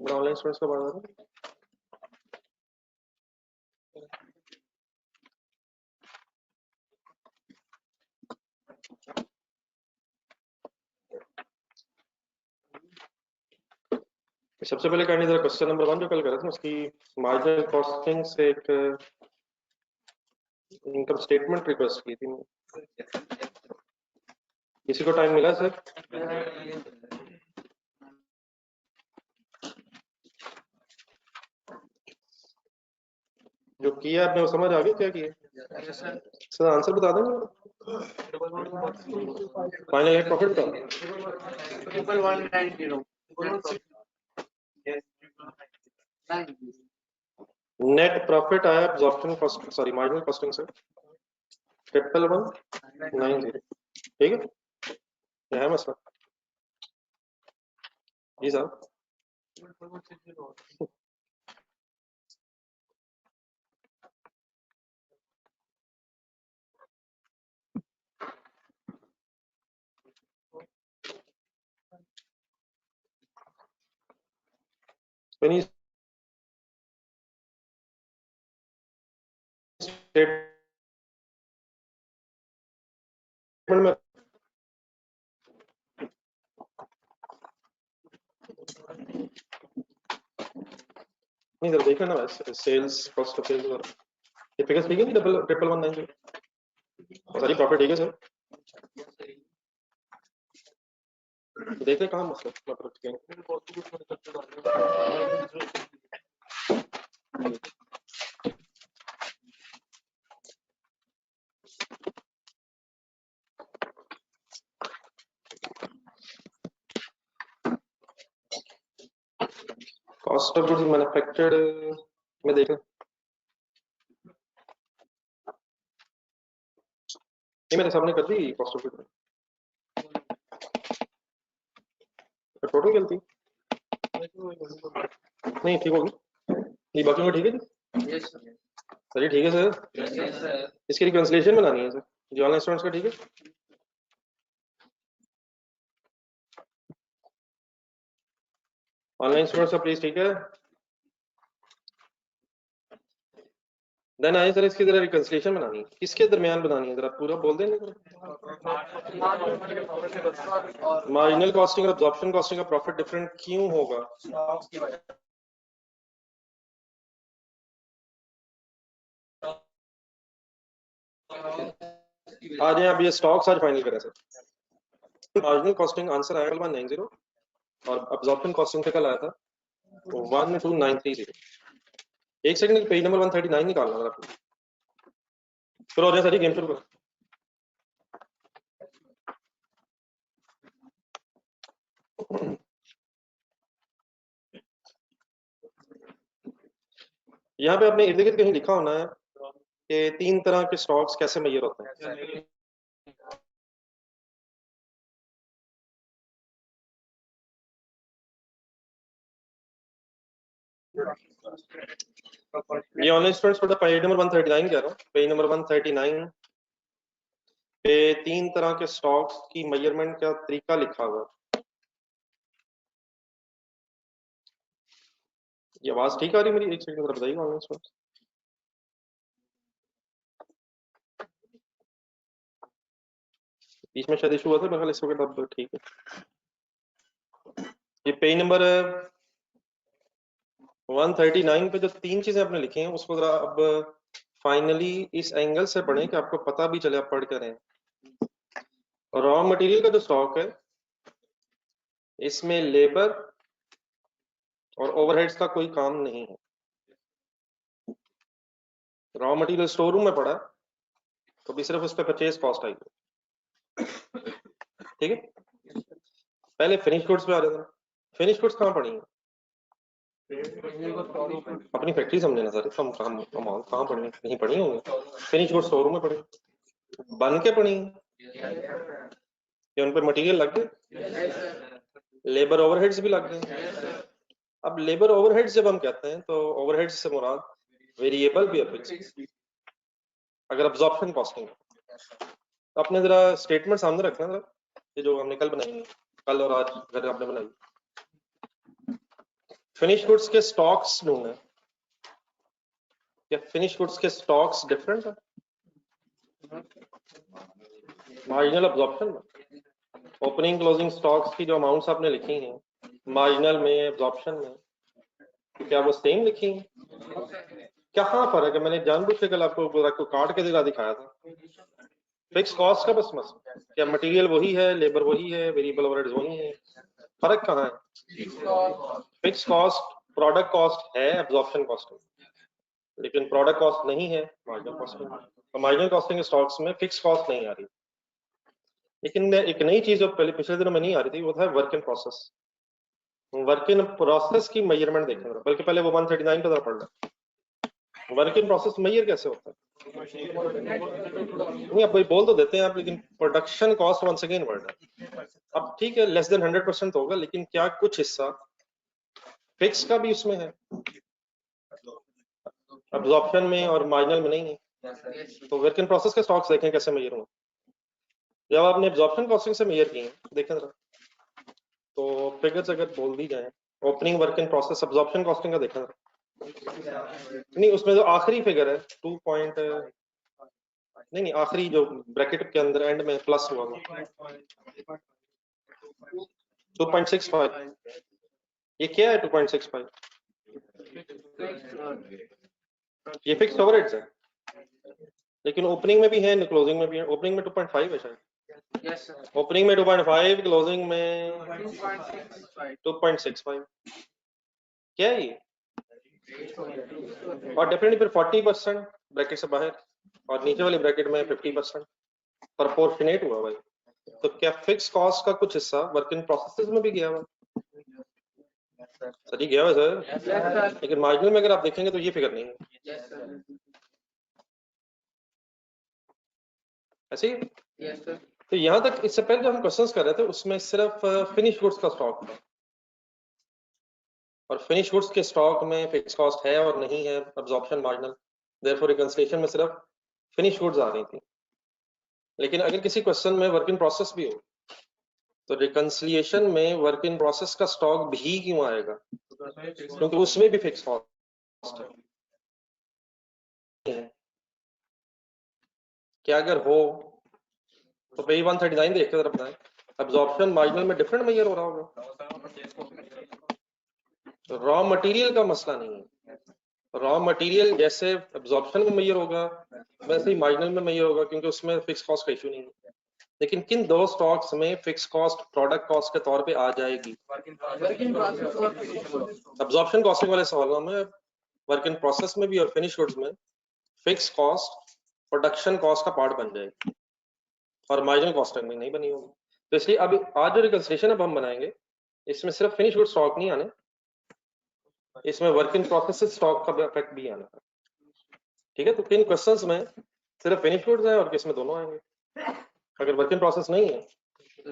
Online students का बात है। सबसे पहले करनी जरा क्वेश्चन नंबर 1 जो कल करा था उसकी मार्जिनल कॉस्टिंग से एक इनकम स्टेटमेंट रिक्वेस्ट की थी। किसी को टाइम मिला सर? जो किया आपने वो समझ आ गया क्या किया? सर आंसर बता देंगे? फाइनल नेट प्रॉफिट का नेट प्रॉफिट आया absorption cost sorry marginal costing से 11190। ठीक है, यह है मसला जी साहब। Any स्टेटमेंट में नहीं सर देखा ना वैसे सेल्स कॉस्ट ऑफ सेल्स और ये फिगर्स ठीक है नहीं 11190 सारी प्रॉफिट ठीक है सर। देखते कहाँ मसला कॉस्ट ऑफ गुड्स मैन्युफैक्चर्ड में देखा ये मेरे सामने कर दी कॉस्ट ऑफ गुड्स टोटल गलती नहीं ठीक होगी। ये बाकी में ठीक है जी सर? ये ठीक है सर। इसकी रिकंसिलिएशन बनानी है सर जो ऑनलाइन स्टूडेंट्स का ठीक है। ऑनलाइन स्टूडेंट्स का प्लीज ठीक है। देन आए सर इसकी जरा रिकंसिलिएशन बनानी है किसके दरमियान बनानी है जरा पूरा बोल देंगे मार्जिनल कॉस्टिंग और एब्जॉर्प्शन कॉस्टिंग का प्रॉफिट डिफरेंट क्यों होगा? आज आप ये स्टॉक्स आज फाइनल करें सर। मार्जिनल कॉस्टिंग आंसर आया 11190 और एब्जॉर्प्शन कॉस्टिंग पे कल आया था 12930। एक सेकंड पेज नंबर 139 निकालना जरा फिर हो जाए सारी गेम शुरू करो। यहाँ पे आपने इर्द गिर्द कहीं लिखा होना है कि 3 तरह के स्टॉक्स कैसे मेजर होते हैं। ये ऑनलाइन स्टूडेंट्स पढ़ा पेज नंबर 139 कह रहा हूँ। पेज नंबर 139 पे 3 तरह के स्टॉक्स की मेजरमेंट का तरीका लिखा हुआ है। ये आवाज ठीक आ रही मेरी? एक सेकंड जरा बताइए ऑनलाइन स्टूडेंट्स। बीच में शायद इशू हुआ था मेरे ख्याल इस वक्त अब ठीक है। ये पेज नंबर 139 पे जो 3 चीजें आपने लिखी हैं उसको जरा अब फाइनली इस एंगल से पढ़ें कि आपको पता भी चले आप पढ़ कर रहे हैं। रॉ मटेरियल का जो स्टॉक है इसमें लेबर और ओवरहेड्स का कोई काम नहीं है। रॉ मटेरियल स्टोर रूम में पड़ा तो भी सिर्फ उस पर परचेज कॉस्ट आई। ठीक है, पहले फिनिश गुड्स पे आ जाता है। फिनिश गुड्स कहाँ पड़ी है? अपनी फैक्ट्री समझे ना सर, हम कहाँ पड़ी है? नहीं पड़ी होंगे। फिनिश गुड्स स्टोर रूम में पड़ी बन के पड़ी कि उन पर मटेरियल लग गए, लेबर ओवरहेड्स भी लग गए। अब लेबर ओवरहेड्स जब हम कहते हैं तो ओवरहेड्स से मुराद वेरिएबल भी है फिक्स। अगर अब्जॉर्प्शन कॉस्टिंग तो अपने जरा स्टेटमेंट सामने रखना जरा, ये जो हमने कल बनाई कल और आज घर आपने बनाई। फिनिश गुड्स के स्टॉक्स ढूंढे, क्या फिनिश गुड्स के स्टॉक्स डिफरेंट है मार्जिनल अब्जॉर्प्शन में? ओपनिंग क्लोजिंग स्टॉक्स की जो अमाउंट्स आपने लिखी हैं मार्जिनल में, एब्जॉर्प्शन में, क्या वो सेम लिखी हैं? कहाँ फर्क है? मैंने जानबूझ के कल आपको काट के जगह दिखाया था। फिक्स कॉस्ट का बस मसला, क्या मटेरियल वही है, लेबर वही है, वेरिएबल ओवरहेड्स वही है, फर्क कहाँ है? फिक्स कॉस्ट प्रोडक्ट कॉस्ट है, एब्जॉर्प्शन कॉस्ट है, लेकिन प्रोडक्ट कॉस्ट नहीं है मार्जिनल कॉस्टिंग। तो मार्जिनल कॉस्टिंग स्टॉक्स में फिक्स कॉस्ट नहीं आ रही। लेकिन एक नई चीज जो पहले पिछले दिनों में नहीं आ रही थी वो था work in process. Work in process की मेजरमेंट देखें, बल्कि पहले वो 139 पे पढ़ रहा। वर्क इन प्रोसेस मेजर कैसे होता है? नहीं, आप भाई बोल तो देते हैं आप, लेकिन production cost once again word है। अब ठीक है, लेस देन 100% होगा, लेकिन क्या कुछ हिस्सा फिक्स का भी उसमें है, अब्जॉर्प्शन में और मार्जिनल में नहीं है। तो वर्क इन प्रोसेस के स्टॉक्स देखें कैसे मेजर होंगे। जब आपने एब्जॉर्प्शन कॉस्टिंग से मेजर किए देखें जरा, तो फिगर्स अगर बोल दी जाए, opening work in process absorption costing का देखा जरा, नहीं उसमें जो आखिरी फिगर है 2 पॉइंट, नहीं आखिरी जो ब्रैकेट के अंदर एंड में प्लस हुआ 2.65, ये क्या है 2.65? ये फिक्स ओवरहेड्स है, लेकिन ओपनिंग में भी है, क्लोजिंग में भी है। ओपनिंग में 2.5 है शायद, ओपनिंग में 2.5, क्लोजिंग में 2.65। क्या है ये? और डेफिनेटली फिर 40% ब्रैकेट से बाहर और नीचे वाली ब्रैकेट में 50% प्रोपोर्शनेट हुआ भाई। तो क्या फिक्स कॉस्ट का कुछ हिस्सा वर्क इन प्रोसेसेस में भी गया हुआ? सही गया हुआ सर, लेकिन मार्जिनल में अगर आप देखेंगे तो ये फिगर नहीं है। ऐसे ही तो यहाँ तक इससे पहले जो हम क्वेश्चंस कर रहे थे उसमें सिर्फ फिनिश गुड्स का स्टॉक था, और फिनिश गुड्स के स्टॉक में फिक्स कॉस्ट है और नहीं है, अब्जॉर्प्शन मार्जिनल, देयरफॉर रिकंसिलिएशन में सिर्फ फिनिश गुड्स आ रही थी। लेकिन अगर किसी क्वेश्चन में वर्क इन प्रोसेस भी हो तो रिकंसिलिएशन में वर्क इन प्रोसेस का स्टॉक भी क्यों आएगा? क्योंकि उसमें भी फिक्स कॉस्ट है। क्या अगर हो तो पेज 139 देख के जरा बताएं, अब्जॉर्प्शन मार्जिनल में डिफरेंट मेजर हो रहा होगा। रॉ मटेरियल का मसला नहीं है, रॉ मटेरियल जैसे अब्जॉर्प्शन में मेजर होगा वैसे ही मार्जिनल में मेजर होगा, क्योंकि उसमें फिक्स कॉस्ट का इशू नहीं है। लेकिन किन दो स्टॉक्स में फिक्स कॉस्ट प्रोडक्ट कॉस्ट के तौर पे आ जाएगी? अब्जॉर्प्शन कॉस्टिंग वाले सवालों में वर्क इन प्रोसेस में भी और फिनिश गुड्स में फिक्स कॉस्ट प्रोडक्शन कॉस्ट का पार्ट बन जाएगी और मार्जिनल कॉस्टिंग में नहीं बनी होगी। तो इसलिए अब आज जो रिकंसिलिएशन अब हम बनाएंगे इसमें सिर्फ फिनिश गुड स्टॉक नहीं आने, इसमें वर्क इन प्रोसेस स्टॉक का इफेक्ट भी आना है। ठीक है, तो किन क्वेश्चंस में सिर्फ फिनिश गुड्स है और किसमें दोनों आएंगे। अगर वर्क इन प्रोसेस नहीं है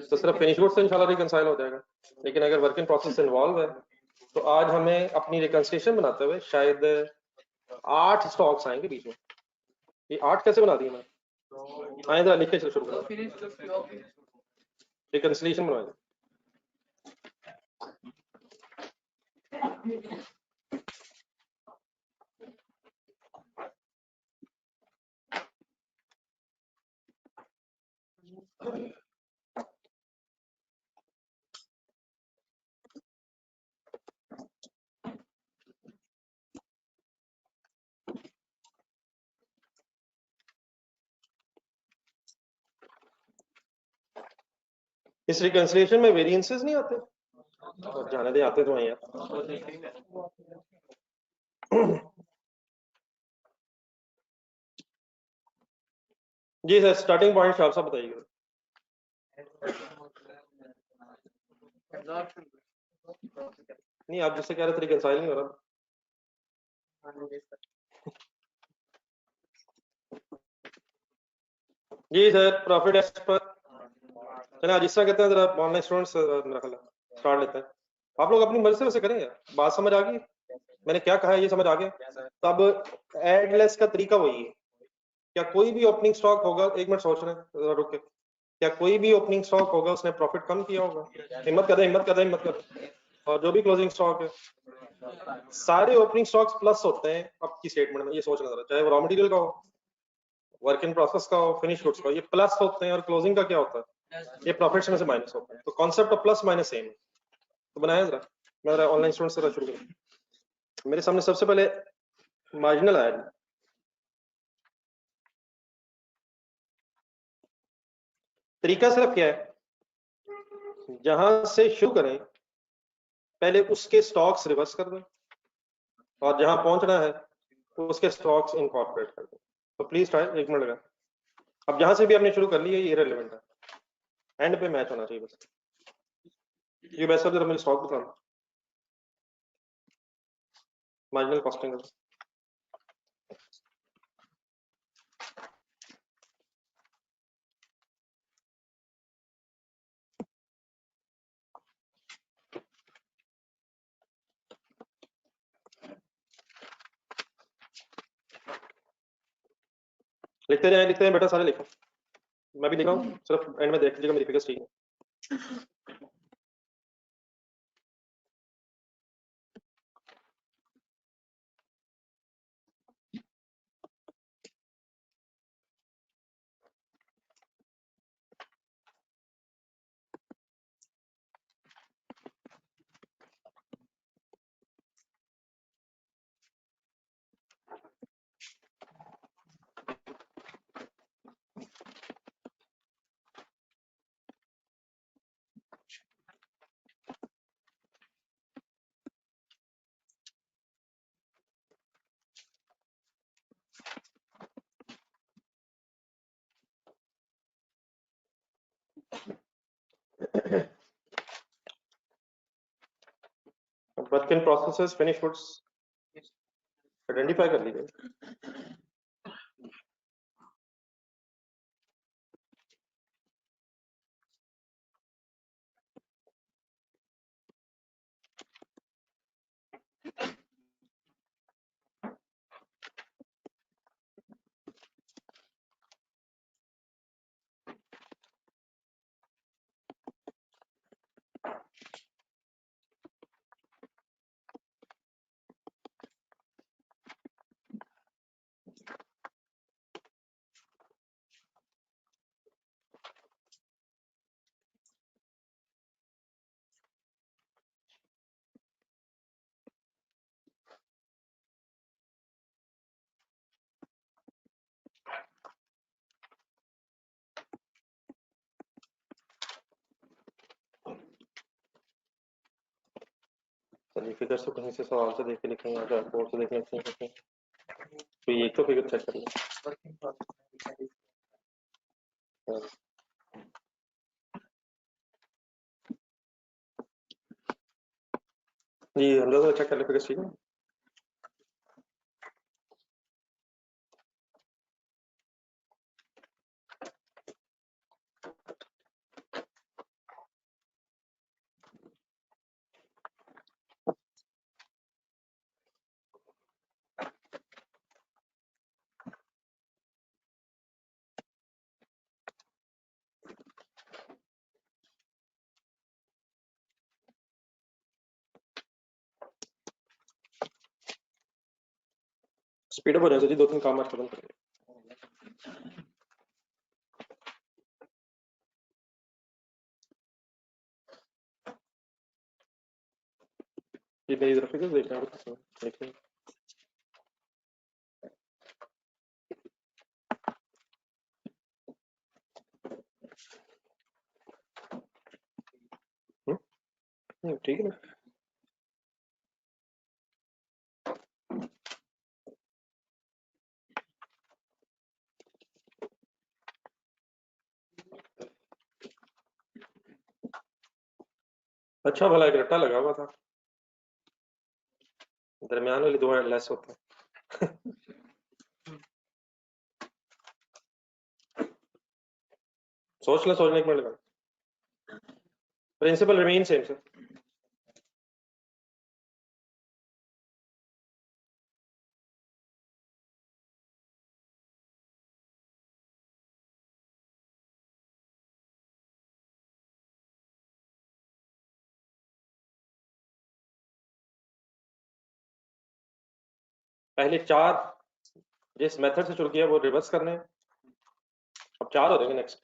तो सिर्फ फिनिश गुड्स से इंशाल्लाह रिकंसाइल हो जाएगा, लेकिन अगर वर्क इन प्रोसेस इन्वॉल्व है तो आज हमें अपनी रिकंसिलिएशन बनाते हुए शायद 8 स्टॉक्स आएंगे बीच में। ये 8 कैसे बना दिए मैं, आए जरा लिख के शुरू करो, रिकंसिलिएशन बनवाएंगे। इस रिकंसिलिएशन में वेरिएंसेस नहीं आते, और जाने दे आते तो हैं यार। जी सर, स्टार्टिंग पॉइंट आप सब बताइएगा। नहीं, आप जिससे कह रहे थे रिकंसाइल नहीं हो रहा। जी सर, प्रॉफिट एज पर चलिए आज इस तरह कहते हैं, जरा ऑनलाइन स्टूडेंट्स मेरा ख्याल स्टार्ट लेते हैं। आप लोग अपनी मर्जी से वैसे करेंगे, बात समझ आ गई, मैंने क्या कहा है ये समझ आ गया। तब एडलेस का तरीका वही है, क्या कोई भी ओपनिंग स्टॉक होगा, एक मिनट सोच रहे हैं जरा रुक के, क्या कोई भी ओपनिंग स्टॉक होगा उसने प्रॉफिट कम किया होगा? हिम्मत कर दे, हिम्मत कर दे, हिम्मत कर दे। और जो भी क्लोजिंग स्टॉक है सारे ओपनिंग स्टॉक्स प्लस होते हैं आपकी स्टेटमेंट में, ये सोचना जरा, चाहे वो रॉ मटेरियल का हो, वर्क इन प्रोसेस का हो, फिनिश गुड्स का, ये प्लस होते हैं, और क्लोजिंग का क्या होता है, ये प्रॉफिट्स में से माइनस होता है। तो concept of plus minus same है। तो बनाया जरा, मैं जरा ऑनलाइन स्टूडेंट से शुरू करूँ। मेरे सामने सबसे पहले मार्जिनल आया, तरीका सिर्फ क्या है, जहां से शुरू करें पहले उसके स्टॉक्स रिवर्स कर दें, और जहां पहुंचना है उसके स्टॉक्स इनकॉर्पोरेट कर दें। तो प्लीज ट्राई, 1 मिनट लगा। अब जहां से भी आपने शुरू कर लिया ये इररिलेवेंट है, एंड पे मैच होना चाहिए बस। ये वैसे सब जरा मुझे स्टॉक बता दो, मार्जिनल कॉस्टिंग का। लिखते हैं बेटा, सारे लिखो, मैं भी लिखा हूँ, सिर्फ एंड में देख लीजिएगा मेरी फिगर्स ठीक है। Work in processes, finish goods identify कर लीजिए। चलिए फिगर्स तो कहीं से सवाल से देख के लिखेंगे, या बोर्ड से देख लेते हैं। तो ये तो फिगर चेक कर लो। जी हमजा तो चेक कर ले फिगर्स, ठीक है। स्पीड अप हो जाए जी, 2-3 काम आज खत्म करेंगे। ये मेरी तरफ फिगर्स देख रहे हैं, देखिए। ठीक है ना। अच्छा भला एक रट्टा लगा हुआ था, दरमियान वाली 2 लेस होते हैं। सोचने 1 मिनट लगा। Principle remain same sir. पहले 4 जिस मेथड से शुरू किया वो रिवर्स करने हैं, अब 4 हो जाएंगे नेक्स्ट।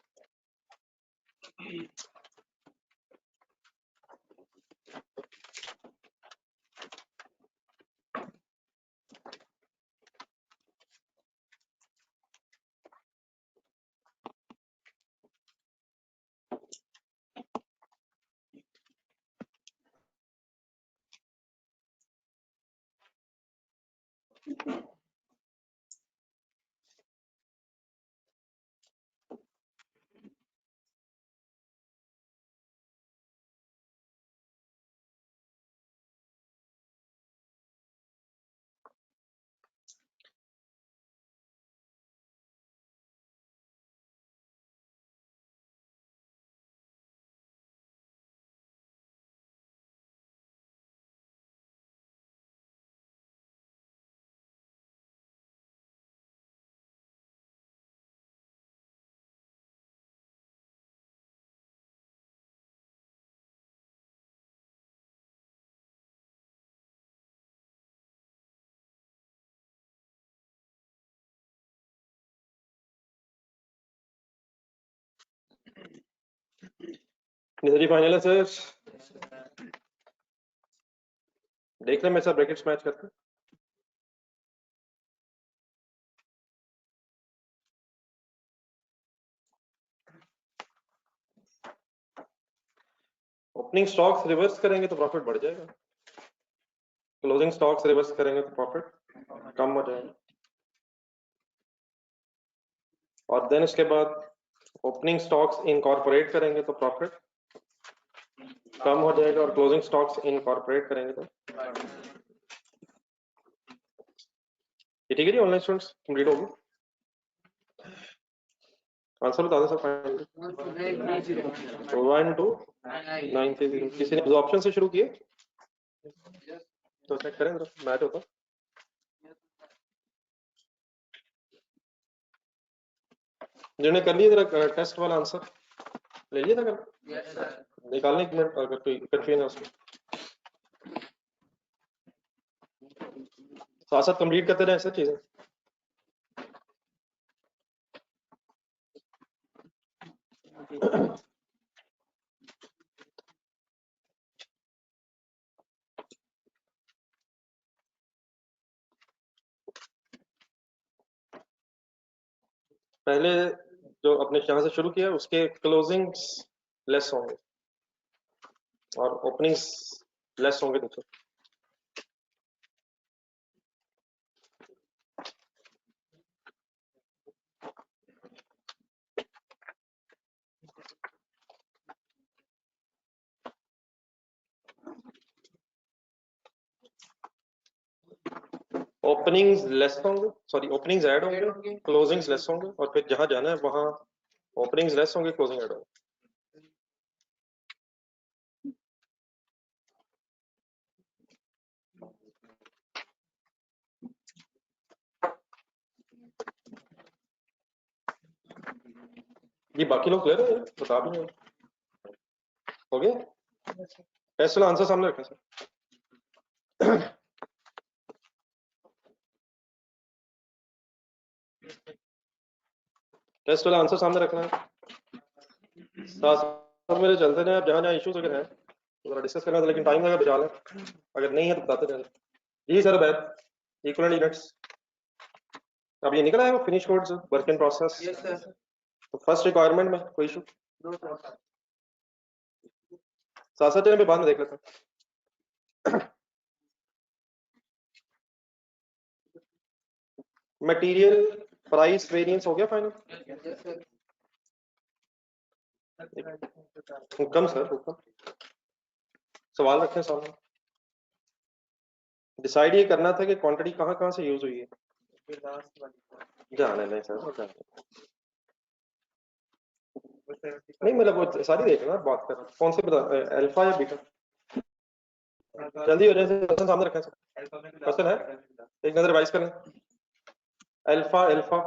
निधरी फाइनल है सर, देख रहे हैं मेरे साथ ब्रैकेट्स मैच करके। ओपनिंग स्टॉक्स रिवर्स करेंगे तो प्रॉफिट बढ़ जाएगा, क्लोजिंग स्टॉक्स रिवर्स करेंगे तो प्रॉफिट कम हो जाएगा, और देन उसके बाद ओपनिंग स्टॉक्स इनकॉर्पोरेट करेंगे तो प्रॉफिट कम हो जाएगा, और क्लोजिंग स्टॉक्स इनकॉर्पोरेट करेंगे तो ये ठीक है जी। ऑनलाइन स्टूडेंट्स कंप्लीट होगी, आंसर बता दें सर। 12930 किसी ने ऑप्शन से शुरू किए तो चेक करें मैच होता। जिन्होंने कर लिया जरा टेस्ट वाला आंसर ले लिया था कर निकालने की मिनट, अगर कोई कंफ्यूजन है उसमें साथ साथ कंप्लीट करते रहे ऐसा चीजें। पहले जो अपने यहाँ से शुरू किया उसके क्लोजिंग्स लेस होंगे और ओपनिंग्स लेस होंगे नीचे। ओपनिंग्स लेस होंगे, सॉरी ओपनिंग्स ऐड होंगे, क्लोजिंग्स लेस होंगे, और फिर जहां जाना है वहां ओपनिंग्स लेस होंगे, क्लोजिंग ऐड होंगे। ये बाकी लोग क्लियर है, बता भी नहीं हो गया। टेस्ट वाला आंसर सामने रखें सर। टेस्ट वाला आंसर सामने रखना है, साथ साथ मेरे चलते हैं। आप जहाँ जहाँ इश्यूज अगर है तो डिस्कस करना था, लेकिन टाइम अगर बचा लें, अगर नहीं है तो बताते रहें। जी सर, बैठ इक्वल यूनिट्स अब ये निकला है वो finish codes work in process. तो फर्स्ट रिक्वायरमेंट में कोई इशू साथ साथ चलें, बाद में देख लेते हैं। मटेरियल प्राइस वेरिएंस हो गया फाइनल? हुक्म सर, हुक्म सवाल रखें सामने। डिसाइड ये करना था कि क्वांटिटी कहाँ कहाँ से यूज हुई है। जाने नहीं सर, नहीं मतलब वो सारी देखना, बात कर कौन से बता, अल्फा या बीटा। जल्दी हो जाए, क्वेश्चन सामने रखें सर, क्वेश्चन है एक नजर रिवाइज करें। अल्फा अल्फा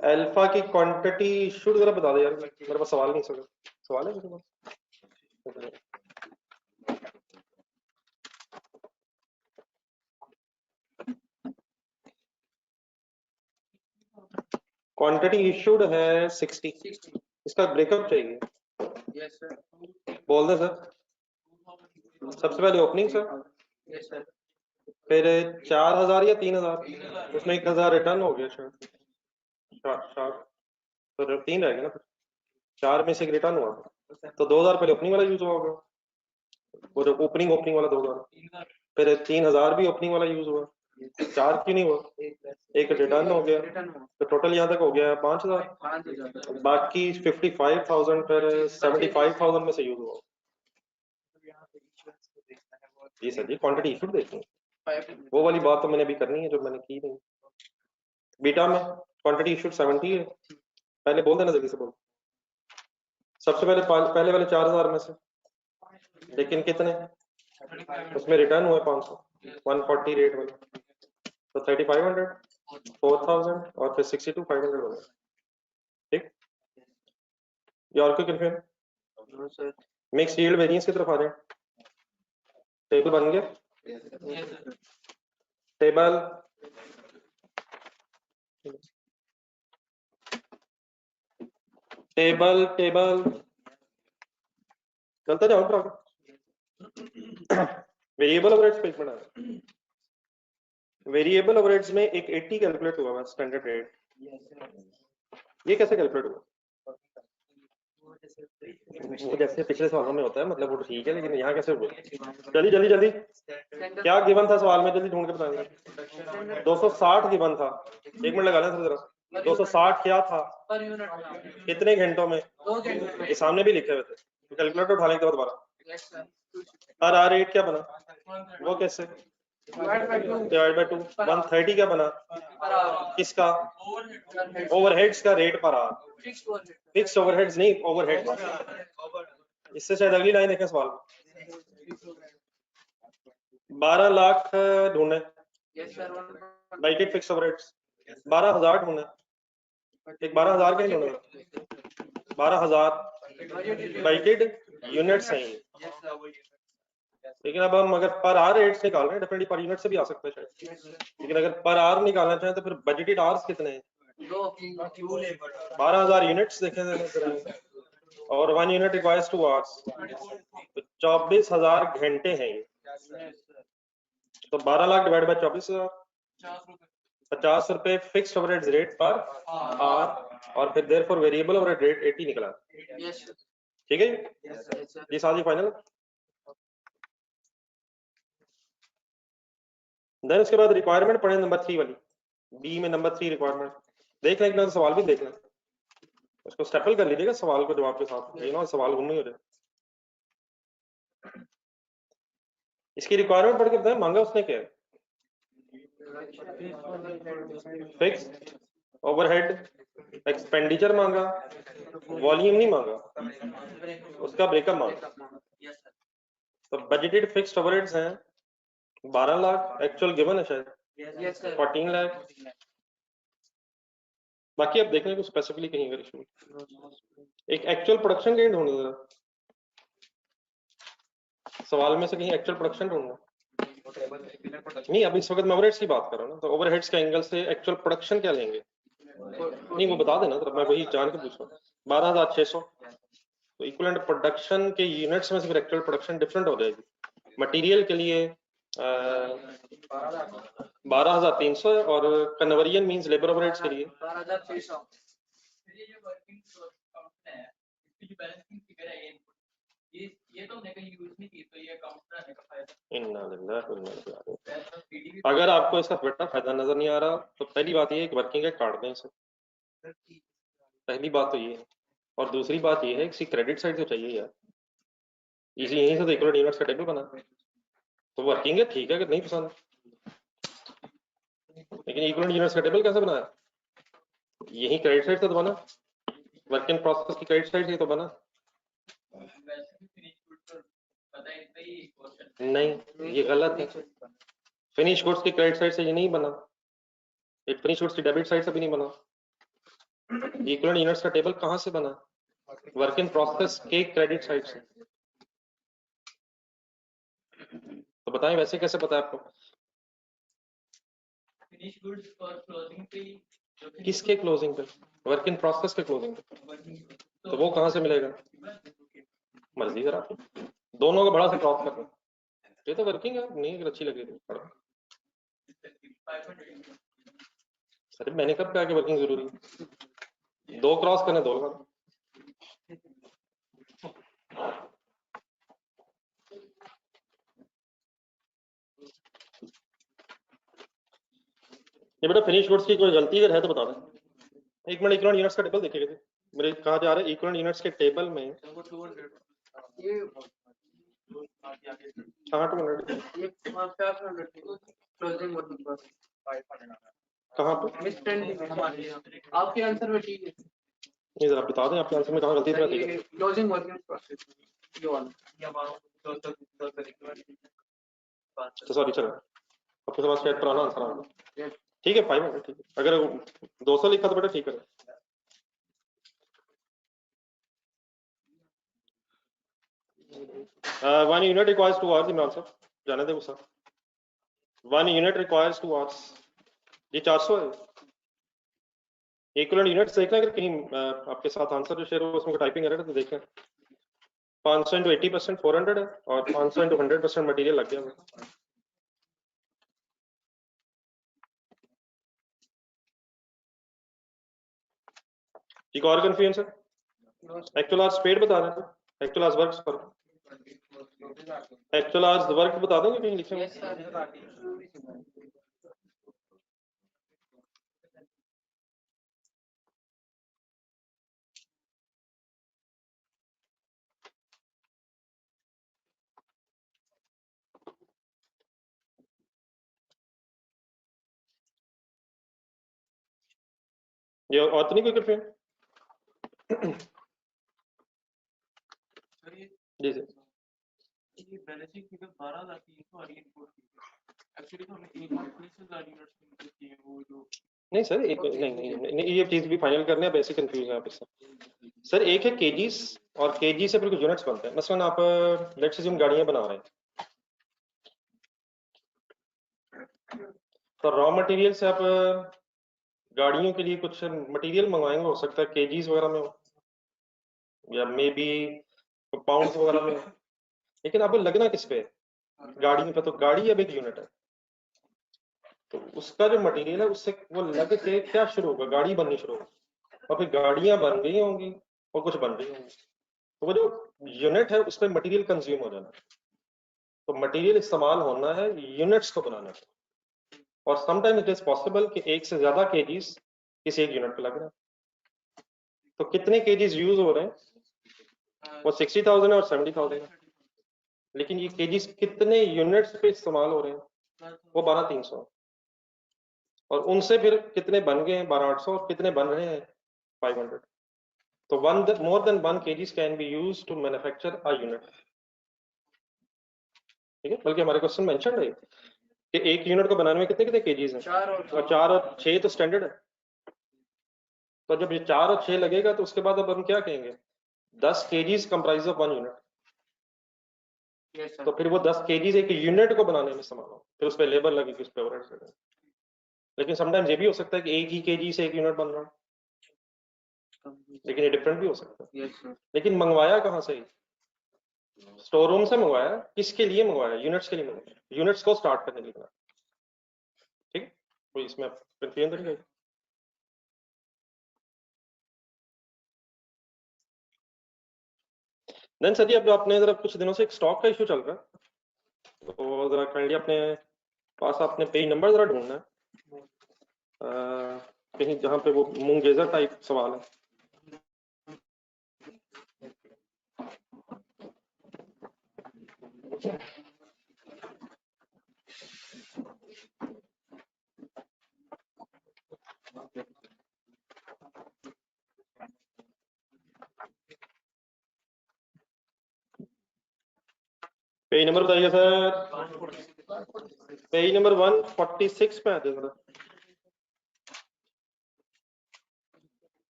अल्फा की क्वांटिटी शुड जरा बता दे यार, मेरे पास सवाल नहीं सर, सवाल है किसी क्वांटिटी इशूड है 60, इसका ब्रेकअप चाहिए। Yes sir. बोल दे सर। सबसे पहले ओपनिंग सर, यस सर। फिर 4000 या 3000, उसमें 1000 रिटर्न हो गया शायद, चार तो 3 रह गए ना, फिर 4 में से एक रिटर्न हुआ, तो 2000 पहले ओपनिंग वाला यूज हुआ होगा, वो जो ओपनिंग वाला 2000, फिर 3000 भी ओपनिंग वाला यूज हुआ, 4 क्यों नहीं हुआ, एक रिटर्न हो गया, तो टोटल यहाँ तक हो गया 5000, बाकी 55,000 फिर 75,000 में से यूज हुआ। जी सर जी, क्वांटिटी इशूड देखनी है, वो वाली बात तो मैंने अभी करनी है जो मैंने की नहीं। बीटा में क्वांटिटी इशूड 70 है, पहले बोल देना, जल्दी से बोल। सबसे पहले वाले 4000 में से, लेकिन कितने, उसमें रिटर्न हुए 500, 140 रेट वाले, तो 3500, 4000 और फिर 62,500 हो गया। ठीक, ये और कोई कंफ्यूजन? मिक्स यील्ड वेरिएंस की तरफ आ जाए, टेबल बन गया, टेबल टेबल टेबल चलता जाओ पर वेरिएबल ओवरहेड्स पे बना, वेरिएबल ओवरहेड्स में एक 80 कैलकुलेट हुआ है स्टैंडर्ड रेट, ये कैसे कैलकुलेट हुआ? वो जैसे पिछले सवालों में होता है, मतलब वो ठीक है, लेकिन यहाँ कैसे हुआ? जल्दी जल्दी जल्दी, क्या गिवन था सवाल में, जल्दी ढूंढ के बताएंगे। 260 गिवन था, 1 मिनट लगा लें जरा। 260 क्या था, कितने घंटों में, ये सामने भी लिखे हुए थे, तो कैलकुलेटर उठा लें दोबारा। पर आर रेट क्या बना, वो कैसे, डिवाइड बाय 2, 130 क्या बना, किसका, ओवरहेड्स का रेट पर आर, फिक्स्ड ओवरहेड्स नहीं, ओवरहेड्स। इससे शायद अगली लाइन देखें सवाल, 12 लाख ढूंढे, बाइटेड फिक्स्ड ओवरहेड्स 12,000 ढूंढे, एक 12,000 के ढूंढे, 12,000 बाइटेड यूनिट्स हैं, लेकिन अब हम अगर पर आर रेट्स निकाल रहे हैं, डेफिनेटली पर यूनिट से भी आ सकता है शायद, लेकिन अगर पर आर निकालना चाहें तो फिर बजटेड आवर्स कितने हैं, 12,000 यूनिट्स देखें, और 1 यूनिट रिक्वायर्स 2 आवर्स, तो 24,000 घंटे हैं, तो 12 लाख डिवाइड बाय 24,000, 50 रुपए फिक्स्ड ओवरहेड रेट पर आर, और फिर देयरफॉर वेरिएबल ओवरहेड रेट 80 निकला। ठीक है ये सारी फाइनल। देन उसके बाद रिक्वायरमेंट पढ़े नंबर 3 वाली, बी में नंबर 3 रिक्वायरमेंट देख लें, एक ना सवाल भी देख लें, उसको स्टेपल कर लीजिएगा सवाल को जवाब के साथ, ये ना सवाल गुम नहीं हो रहे। इसकी रिक्वायरमेंट पढ़ के बताएं, मांगा उसने क्या, फिक्स ओवरहेड एक्सपेंडिचर मांगा, वॉल्यूम नहीं मांगा, उसका ब्रेकअप मांगा। तो बजटेड फिक्स्ड ओवरहेड्स हैं 12 लाख, एक्चुअल गिवन है शायद 14 लाख, बाकी आप देख लें तो स्पेसिफिकली कहीं अगर इशू, एक एक्चुअल प्रोडक्शन कहीं ढूंढो जरा, सवाल में से कहीं एक्चुअल प्रोडक्शन ढूंढना नहीं, अभी इस वक्त मैं ओवरहेड्स की बात कर रहा हूँ ना, तो ओवरहेड्स के एंगल से एक्चुअल प्रोडक्शन क्या लेंगे, नहीं वो बता देना, तो मैं वही जान के पूछ रहा हूँ। 12,600 तो इक्विवेलेंट प्रोडक्शन के यूनिट्स में से फिर एक्चुअल प्रोडक्शन डिफरेंट हो जाएगी। मटेरियल के लिए 12,300 और कन्वर्जन मींस लेबर ओवरहेड्स के लिए 12,600। ये तो हमने कहीं यूज नहीं की, तो ये अकाउंट बनाने का फायदा। अगर आपको इसका बड़ा फायदा नजर नहीं आ रहा, तो पहली बात ये है कि वर्किंग है काट दें इसे, पहली बात तो ये है, और दूसरी बात ये है कि क्रेडिट साइड से चाहिए यार, इसी यहीं से तो इक्वल यूनिट्स का टेबल बना, तो वर्किंग है ठीक है, अगर नहीं पसंद, लेकिन इक्वल यूनिट्स का टेबल कैसे बनाया, यही क्रेडिट साइड से तो बना, वर्क इन प्रोसेस की क्रेडिट साइड से तो बना नहीं, ये गलत है, फिनिश गुड्स की क्रेडिट साइड से ये नहीं बना, ये फिनिश गुड्स की डेबिट साइड से भी नहीं बना, इक्वल यूनिट्स का टेबल कहां से बना, वर्क इन प्रोसेस के क्रेडिट साइड से, तो बताएं वैसे कैसे पता है आपको, फिनिश गुड्स और क्लोजिंग पे किसके क्लोजिंग पे? वर्क इन प्रोसेस के क्लोजिंग पे। तो वो कहाँ से मिलेगा? मर्जी करा आपकी। दोनों को बड़ा से क्रॉस करना। ये तो वर्किंग है, नहीं अच्छी लग रही थी पढ़ो। सर मैंने कब कहा कि वर्किंग जरूरी है? दो क्रॉस करने, दो लगा। ये बेटा फिनिश गुड्स की कोई गलती अगर है तो बता दें। 1 मिनट, इक्विवेलेंट यूनिट्स का टेबल देखिएगा। मेरे कहा जा रहा है इक्विवेलेंट यूनिट्स के टेबल में। ये 8 मिनट ये 500 क्लोजिंग वर्किंग कॉस्ट कहाँ पे? मिस प्रिंट आपके आंसर में ठीक है। ये जरा बता दें आपके आंसर में कहाँ गलती थी। ये क्लोजिंग वर्किंग कॉस्ट ये वाला अच्छा सॉरी, चलो आपके पास शायद पुराना आंसर आ गया। ठीक है 500, ठीक है। अगर 200 लिखा तो बेटा ठीक है। One unit requires 2 hours. Imran साहब जाने दे गुस्सा। 1 यूनिट रिक्वायर्स 2 आवर्स। ये 400 है। इक्विवेलेंट यूनिट्स देखना, अगर कहीं आपके साथ आंसर जो शेयर हो उसमें टाइपिंग करेगा तो देखें। 500 इंटू 80% 400 है, और 500 इंटू 100% मटीरियल लग गया। एक और confusion sir, actual hours paid बता दें। एक्चुअल आवर्स वर्क्स पर एक्चुअल आवर्स वर्क बता देंगे कहीं लिखे हुए? Yes sir. ये और तो नहीं कोई कंफ्यूजन? जी सर। ये बैलेंसिंग फिगर 12 लाती है तो आ रही है रिपोर्ट की। एक्चुअली तो हमने 1.20 यूनिट्स की है वो जो। नहीं सर, एक नहीं, ये चीज भी फाइनल करने हैं, बेसिक कंफ्यूजन है आप इससे। सर एक है केजीस, और केजी से फिर कुछ यूनिट्स बनते हैं। मसलन आप लेट्स अज्यूम गाड़ियां बना रहे हैं, तो रॉ मटेरियल से आप गाड़ियों के लिए कुछ मटेरियल मंगवाएंगे, हो सकता है केजीस वगैरह में हो, या मे बी पाउंड्स वगैरह में हो। लेकिन आपको लगना किस पे? गाड़ी पे। तो गाड़ी अब एक यूनिट है, तो उसका जो मटेरियल है उससे वो लग के क्या शुरू होगा? गाड़ी बननी शुरू होगी, और फिर गाड़ियां बन गई होंगी और कुछ बन रही होंगी। तो वो जो यूनिट है उस पर मटेरियल कंज्यूम हो जाना है। तो मटेरियल इस्तेमाल होना है यूनिट्स को बनाने में, और समटाइम इट इज पॉसिबल कि एक से ज्यादा केजीज किसी एक यूनिट पे लग रहे हैं। तो कितने केजीज यूज हो रहे हैं? वो 60,000 है और 70,000 है। लेकिन ये केजीज कितने यूनिट्स पे इस्तेमाल हो रहे हैं? वो 12,300। और उनसे फिर कितने बन गए हैं? 12,800। और कितने बन रहे हैं? 500। तो more than 1 kgs can be use to manufacture a unit. ठीक है, बल्कि हमारे क्वेश्चन मेंशन है कि एक यूनिट को बनाने में कितने कितने केजीज हैं? 4 और 6 तो स्टैंडर्ड है। तो जब ये 4 और 6 लगेगा तो उसके बाद अब हम क्या कहेंगे? 10 KGs comprise of 1 unit. Yes sir. तो फिर वो 10 केजीज एक यूनिट को बनाने में इस्तेमाल हो, फिर उस पर लेबर लगेगी, उस पर ओवरहेड्स लगेंगे। लेकिन समटाइम्स ये भी हो सकता है कि एक ही केजी से एक यूनिट बन रहा हो, लेकिन ये डिफरेंट भी हो सकता है। Yes sir. लेकिन मंगवाया कहाँ से? स्टोर रूम से मंगवाया। किसके लिए मंगवाया? यूनिट्स के लिए मंगवाया, यूनिट्स को स्टार्ट करने के लिए। ठीक है, कोई इसमें कंफ्यूजन तो नहीं है? देन सर जी, अब आपने जरा कुछ दिनों से एक स्टॉक का इशू चल रहा है, तो जरा काइंडली अपने पास आपने पेज नंबर जरा ढूंढना है, कहीं जहाँ पे वो मूंगेजर टाइप सवाल है। पेज नंबर बताइए सर। पेज नंबर 146 पे आते जरा।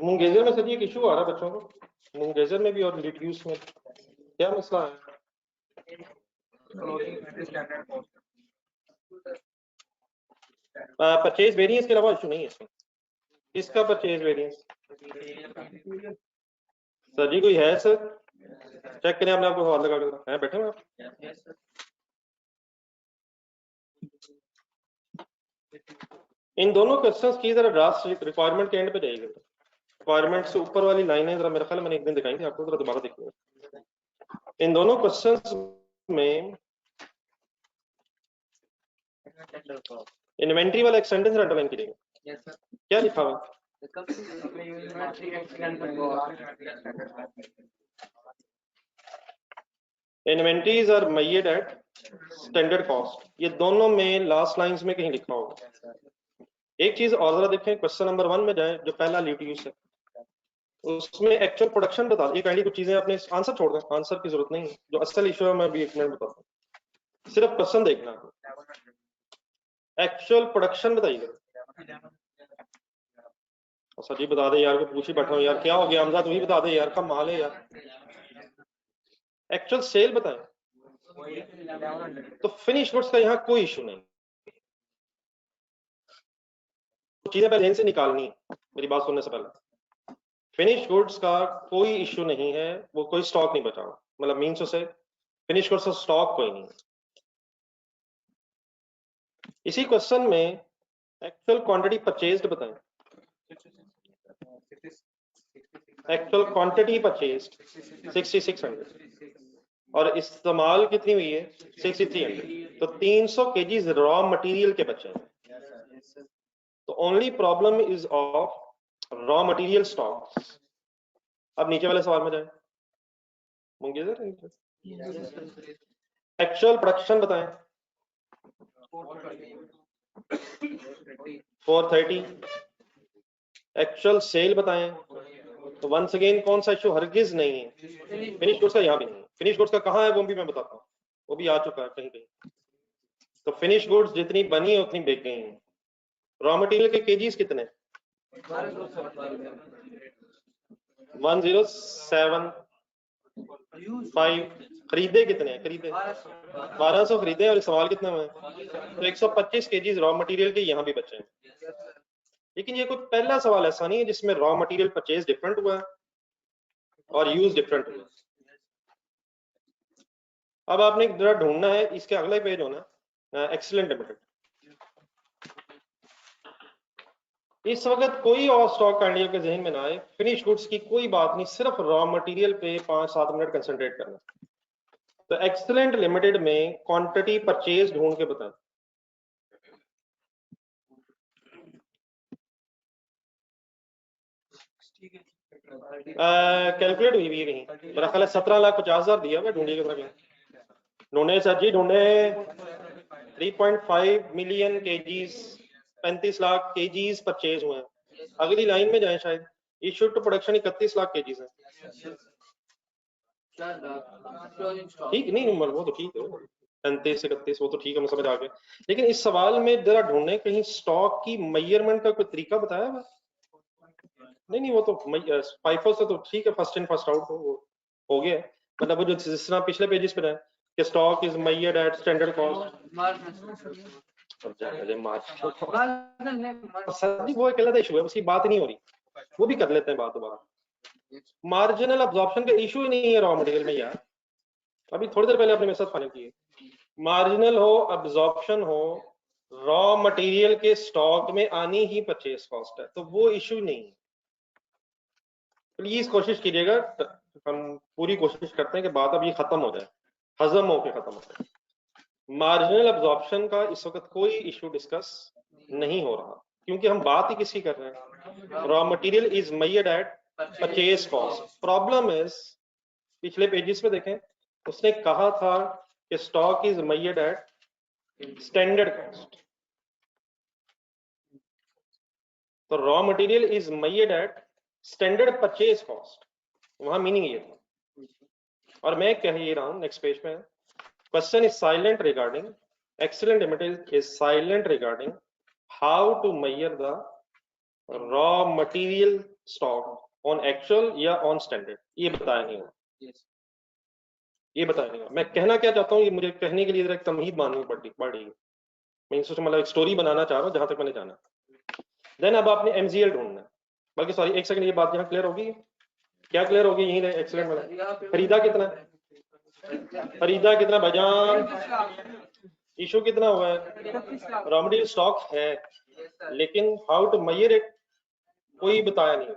मुंगेजर में सर ये एक इशू आ रहा है बच्चों को, मुंगेजर में भी और लिट्यूस में क्या मसला है? परचेज वेरिएंस के अलावा इशू नहीं है इसमें। इसका परचेज वेरिएंस सर जी कोई है सर? चेक करें अपने आपको हाथ लगा कर हैं, बैठे हुए आप? इन दोनों क्वेश्चंस की जरा ड्राफ्ट रिक्वायरमेंट के एंड पे जाइएगा। रिक्वायरमेंट से ऊपर वाली लाइन है, जरा मेरे ख्याल मैंने एक दिन दिखाई थी आपको, जरा दोबारा देखिए। इन दोनों क्वेश्चंस में इन्वेंट्री वाला एक सेंटेंस अंडरलाइन कीजिएगा। क्या लिखा हुआ? Inventories are made at standard cost. ये दोनों में लास्ट लाइंस में कहीं लिखा होगा। एक चीज और जरा देखें, क्वेश्चन नंबर 1 में जाए, जो पहला ल्यूटियूस है उसमें एक्चुअल प्रोडक्शन बता दिए। काइंडली कुछ चीजें अपने आंसर छोड़ दें, आंसर की जरूरत नहीं है, जो असल इशू है मैं अभी एक मिनट बताता हूँ, सिर्फ क्वेश्चन देखना है। एक्चुअल प्रोडक्शन बताइएगा। सर जी बता दे यार, को पूछ ही बैठा हूँ यार, क्या हो गया हमजा, तुम ही बता दे यार, कब माल है यार। एक्चुअल सेल बताएं। तो फिनिश गुड्स का यहाँ कोई इशू नहीं, चीजें पहले से निकालनी, मेरी बात सुनने से पहले। फिनिश गुड्स का कोई इशू नहीं है, वो कोई स्टॉक नहीं बचा, मतलब मीन्स उसे फिनिश गुड्स का स्टॉक कोई नहीं। इसी क्वेश्चन में एक्चुअल क्वांटिटी परचेज्ड बताएं। एक्चुअल क्वांटिटी परचेज्ड 6600 और इस्तेमाल कितनी हुई है 6300, तो 300 केजीज रॉ मटेरियल के बचे हैं। तो only problem is of raw material stock. अब नीचे वाले सवाल में जाए, एक्चुअल प्रोडक्शन बताएं। 430। एक्चुअल सेल बताएं। तो वंस अगेन कौन सा इशू हरगिज नहीं है, फिनिश गुड्स का यहाँ भी नहीं है। फिनिश गुड्स का कहाँ है वो भी मैं बताता हूँ, वो भी आ चुका है कहीं कहीं। तो फिनिश गुड्स जितनी बनी है उतनी बिक गई हैं। रॉ मटेरियल के केजीज कितने? 1075। खरीदे कितने? खरीदे 1200 खरीदे और इस्तेमाल कितने हुए? तो 125 केजीज रॉ मटेरियल के यहाँ भी बचे हैं। लेकिन ये कोई पहला सवाल ऐसा नहीं है जिसमें रॉ मटेरियल परचेज डिफरेंट हुआ है और यूज डिफरेंट हुआ। अब आपने जरा ढूंढना है, इसके अगला पेज होना एक्सीलेंट लिमिटेड। इस वक्त कोई और स्टॉक काइंडली के जहन में ना आए, फिनिश गुड्स की कोई बात नहीं, सिर्फ रॉ मटेरियल पे 5-7 मिनट कंसंट्रेट करना। तो एक्सीलेंट लिमिटेड में क्वांटिटी परचेज ढूंढ के बताएं। कैलकुलेट हुई है कहीं, मेरा ख्याल है 17,50,000 दिया हुआ, ढूंढिएगा ढूंढे सर जी ढूंढे। 3.5 million kgs, 35 lakh kgs purchase हुए हैं। अगली लाइन में जाएं, शायद issued to production 31 lakh kgs है। ठीक नहीं, वो तो ठीक है, 35 31 वो तो ठीक है, मैं समझ आ गया। लेकिन इस सवाल में जरा ढूंढने कहीं स्टॉक की मेजरमेंट का कोई तरीका बताया हुआ? नहीं, वो तो फाइफो से तो ठीक है, फर्स्ट इन फर्स्ट आउट हो गया। मतलब वो जो जिस तरह पिछले पेजेस पे है कि stock is measured at standard cost. Sir जी वो एक अलग इशू है, उसकी बात नहीं हो रही, वो भी कर लेते हैं बात दोबारा। मार्जिनल अब्जॉर्प्शन का इशू ही नहीं है रॉ मटेरियल में यार, अभी थोड़ी देर पहले आपने मेरे साथ फाइनल किए। मार्जिनल हो, अब्जॉर्प्शन हो, रॉ मटेरियल के स्टॉक में आनी ही परचेस कॉस्ट है, तो वो इशू नहीं है। प्लीज कोशिश कीजिएगा, हम पूरी कोशिश करते हैं कि बात अब ये खत्म हो जाए, हजम होके खत्म हो जाए। मार्जिनल अब्जॉर्प्शन का इस वक्त कोई इशू डिस्कस नहीं हो रहा, क्योंकि हम बात ही किसकी कर रहे हैं, raw material is measured at purchase cost. Problem is, पिछले पेजेस में देखें, उसने कहा था कि stock is measured at standard cost, तो raw material is measured at standard purchase cost, वहां मीनिंग ये था। और मैं कह ही रहा हूं, नेक्स्ट पेज पे question is silent regarding, excellent limited is silent regarding how to measure the raw material stock on actual या ऑन स्टैंडर्ड, ये बताया नहीं हुआ। ये बताया नहीं हुआ। मैं कहना क्या चाहता हूँ, ये मुझे कहने के लिए जरा एक तमहीद माननी पड़ रही है। मैं सोचा मतलब एक स्टोरी बनाना चाह रहा हूँ जहां तक मैंने जाना। देन अब आपने MZL ढूंढना है, बल्कि सॉरी एक सेकंड, ये बात यहाँ क्लियर होगी, क्या क्लियर होगी? यही एक्सीलेंट वाला। खरीदा कितना? खरीदा कितना भाईजान? इशू कितना हुआ है? रॉ मटेरियल स्टॉक है, लेकिन हाउ टू मेजर इट कोई बताया नहीं,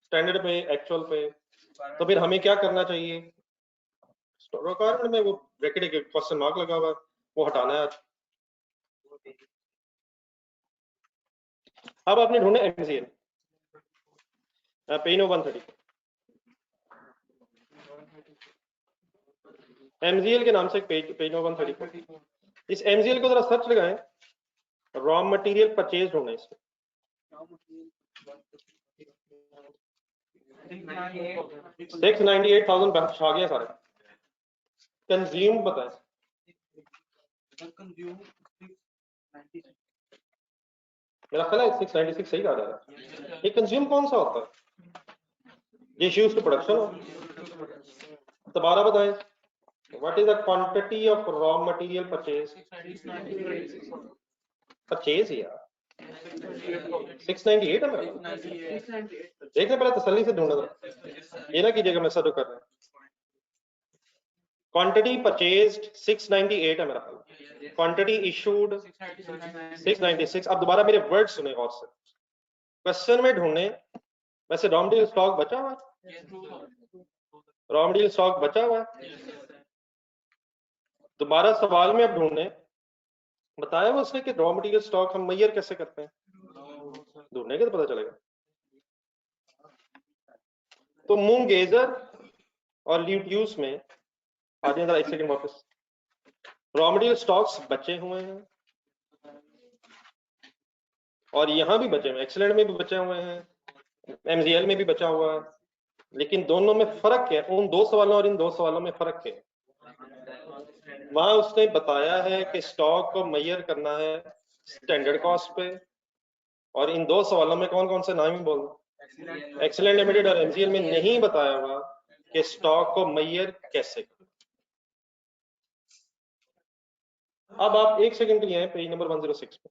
स्टैंडर्ड पे, एक्चुअल पे। तो फिर हमें क्या करना चाहिए? रिक्वायरमेंट में वो ब्रैकेट के क्वेश्चन मार्क लगा हुआ, वो हटाना है। अब आपने ढूंढना MZL, पेज नंबर 130। MZL के नाम से एक पेज नंबर 130। इस MZL को जरा सर्च लगाएं, रॉ मटेरियल परचेज होना है इसमें। 698,000 आ गया सारा। कंज्यूम बताएं। मेरा ख्याल है 696 सही आ रहा है। ये कंज्यूम कौन सा होता है? ये इश्यूज टू प्रोडक्शन। दोबारा बताएं, what is the quantity of raw material purchase? Purchase यार 698 है मेरा। देखने पहले तसल्ली से ढूंढना, ये ना कीजिएगा मैं सर कर रहा हूं। क्वांटिटी परचेज्ड 698 है मेरा ख्याल, क्वांटिटी इशूड 696। अब दोबारा मेरे वर्ड सुने और से, क्वेश्चन में ढूंढने। वैसे रॉ मटेरियल स्टॉक बचा हुआ है, रॉ मटेरियल स्टॉक बचा हुआ है। दोबारा सवाल में अब ढूंढने, बताया वो उसने कि रॉ मटेरियल स्टॉक हम मेजर कैसे करते हैं, ढूंढने के तो पता चलेगा। तो मूंग गेजर और ल्यूट्यूस में आ जाए जरा एक सेकंड वापस। रॉ मटेरियल स्टॉक्स बचे हुए हैं और यहां भी बचे हुए हैं, एक्सीलेंट में भी बचे हुए हैं, MZL में भी बचा हुआ है, लेकिन दोनों में फर्क है। उन दो सवालों और इन दो सवालों में फर्क है। वहां उसने बताया है कि स्टॉक को मेजर करना है स्टैंडर्ड कॉस्ट पे, और इन दो सवालों में कौन कौन से नाम ही बोल, एक्सीलेंट लिमिटेड और MZL में नहीं बताया हुआ कि स्टॉक को मेजर कैसे। अब आप एक सेकंड के लिए हैं पेज नंबर 106 पे।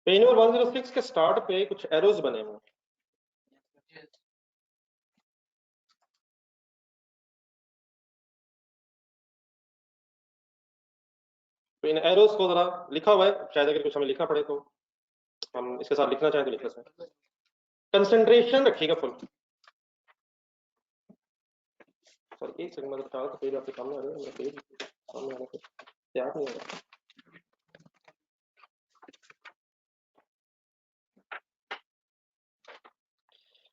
पेज नंबर 106 के स्टार्ट पे कुछ एरोज बने हुए हैं। तो इन एरोज को जरा लिखा हुआ है, शायद अगर कुछ हमें लिखना पड़े तो हम इसके साथ लिखना चाहें तो लिख सकते हैं। कंसंट्रेशन रखिएगा फुल। सॉरी एक सेकंड, मतलब चाह तो पेज आपके सामने आ रहा है, मेरा पेज सामने आने से तैयार नहीं हो रहा।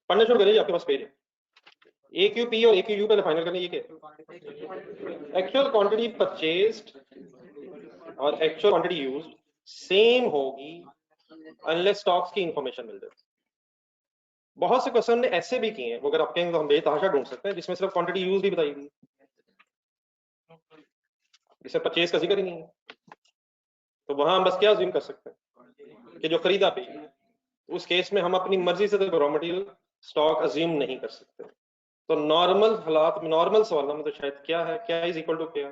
पढ़ने शुरू करिए, आपके पास पेज है। AQP और AQU पहले फाइनल करने, ये क्या है? एक्चुअल क्वांटिटी परचेज्ड और एक्चुअल क्वांटिटी यूज्ड सेम होगी अनलेस स्टॉक्स की इंफॉर्मेशन मिल जाए। बहुत से क्वेश्चन ने ऐसे भी किए हैं, वो अगर आप कहेंगे तो हम बेतहाशा ढूंढ सकते हैं, जिसमें सिर्फ क्वांटिटी यूज भी बताई गई, जिसमें परचेज का जिक्र ही नहीं है। तो वहां हम बस क्या अज्यूम कर सकते हैं कि जो खरीदा पे, उस केस में हम अपनी मर्जी से तो रॉ मटेरियल स्टॉक अज्यूम नहीं कर सकते। तो नॉर्मल हालात में, नॉर्मल सवालों में तो शायद क्या है, क्या इज इक्वल टू क्या,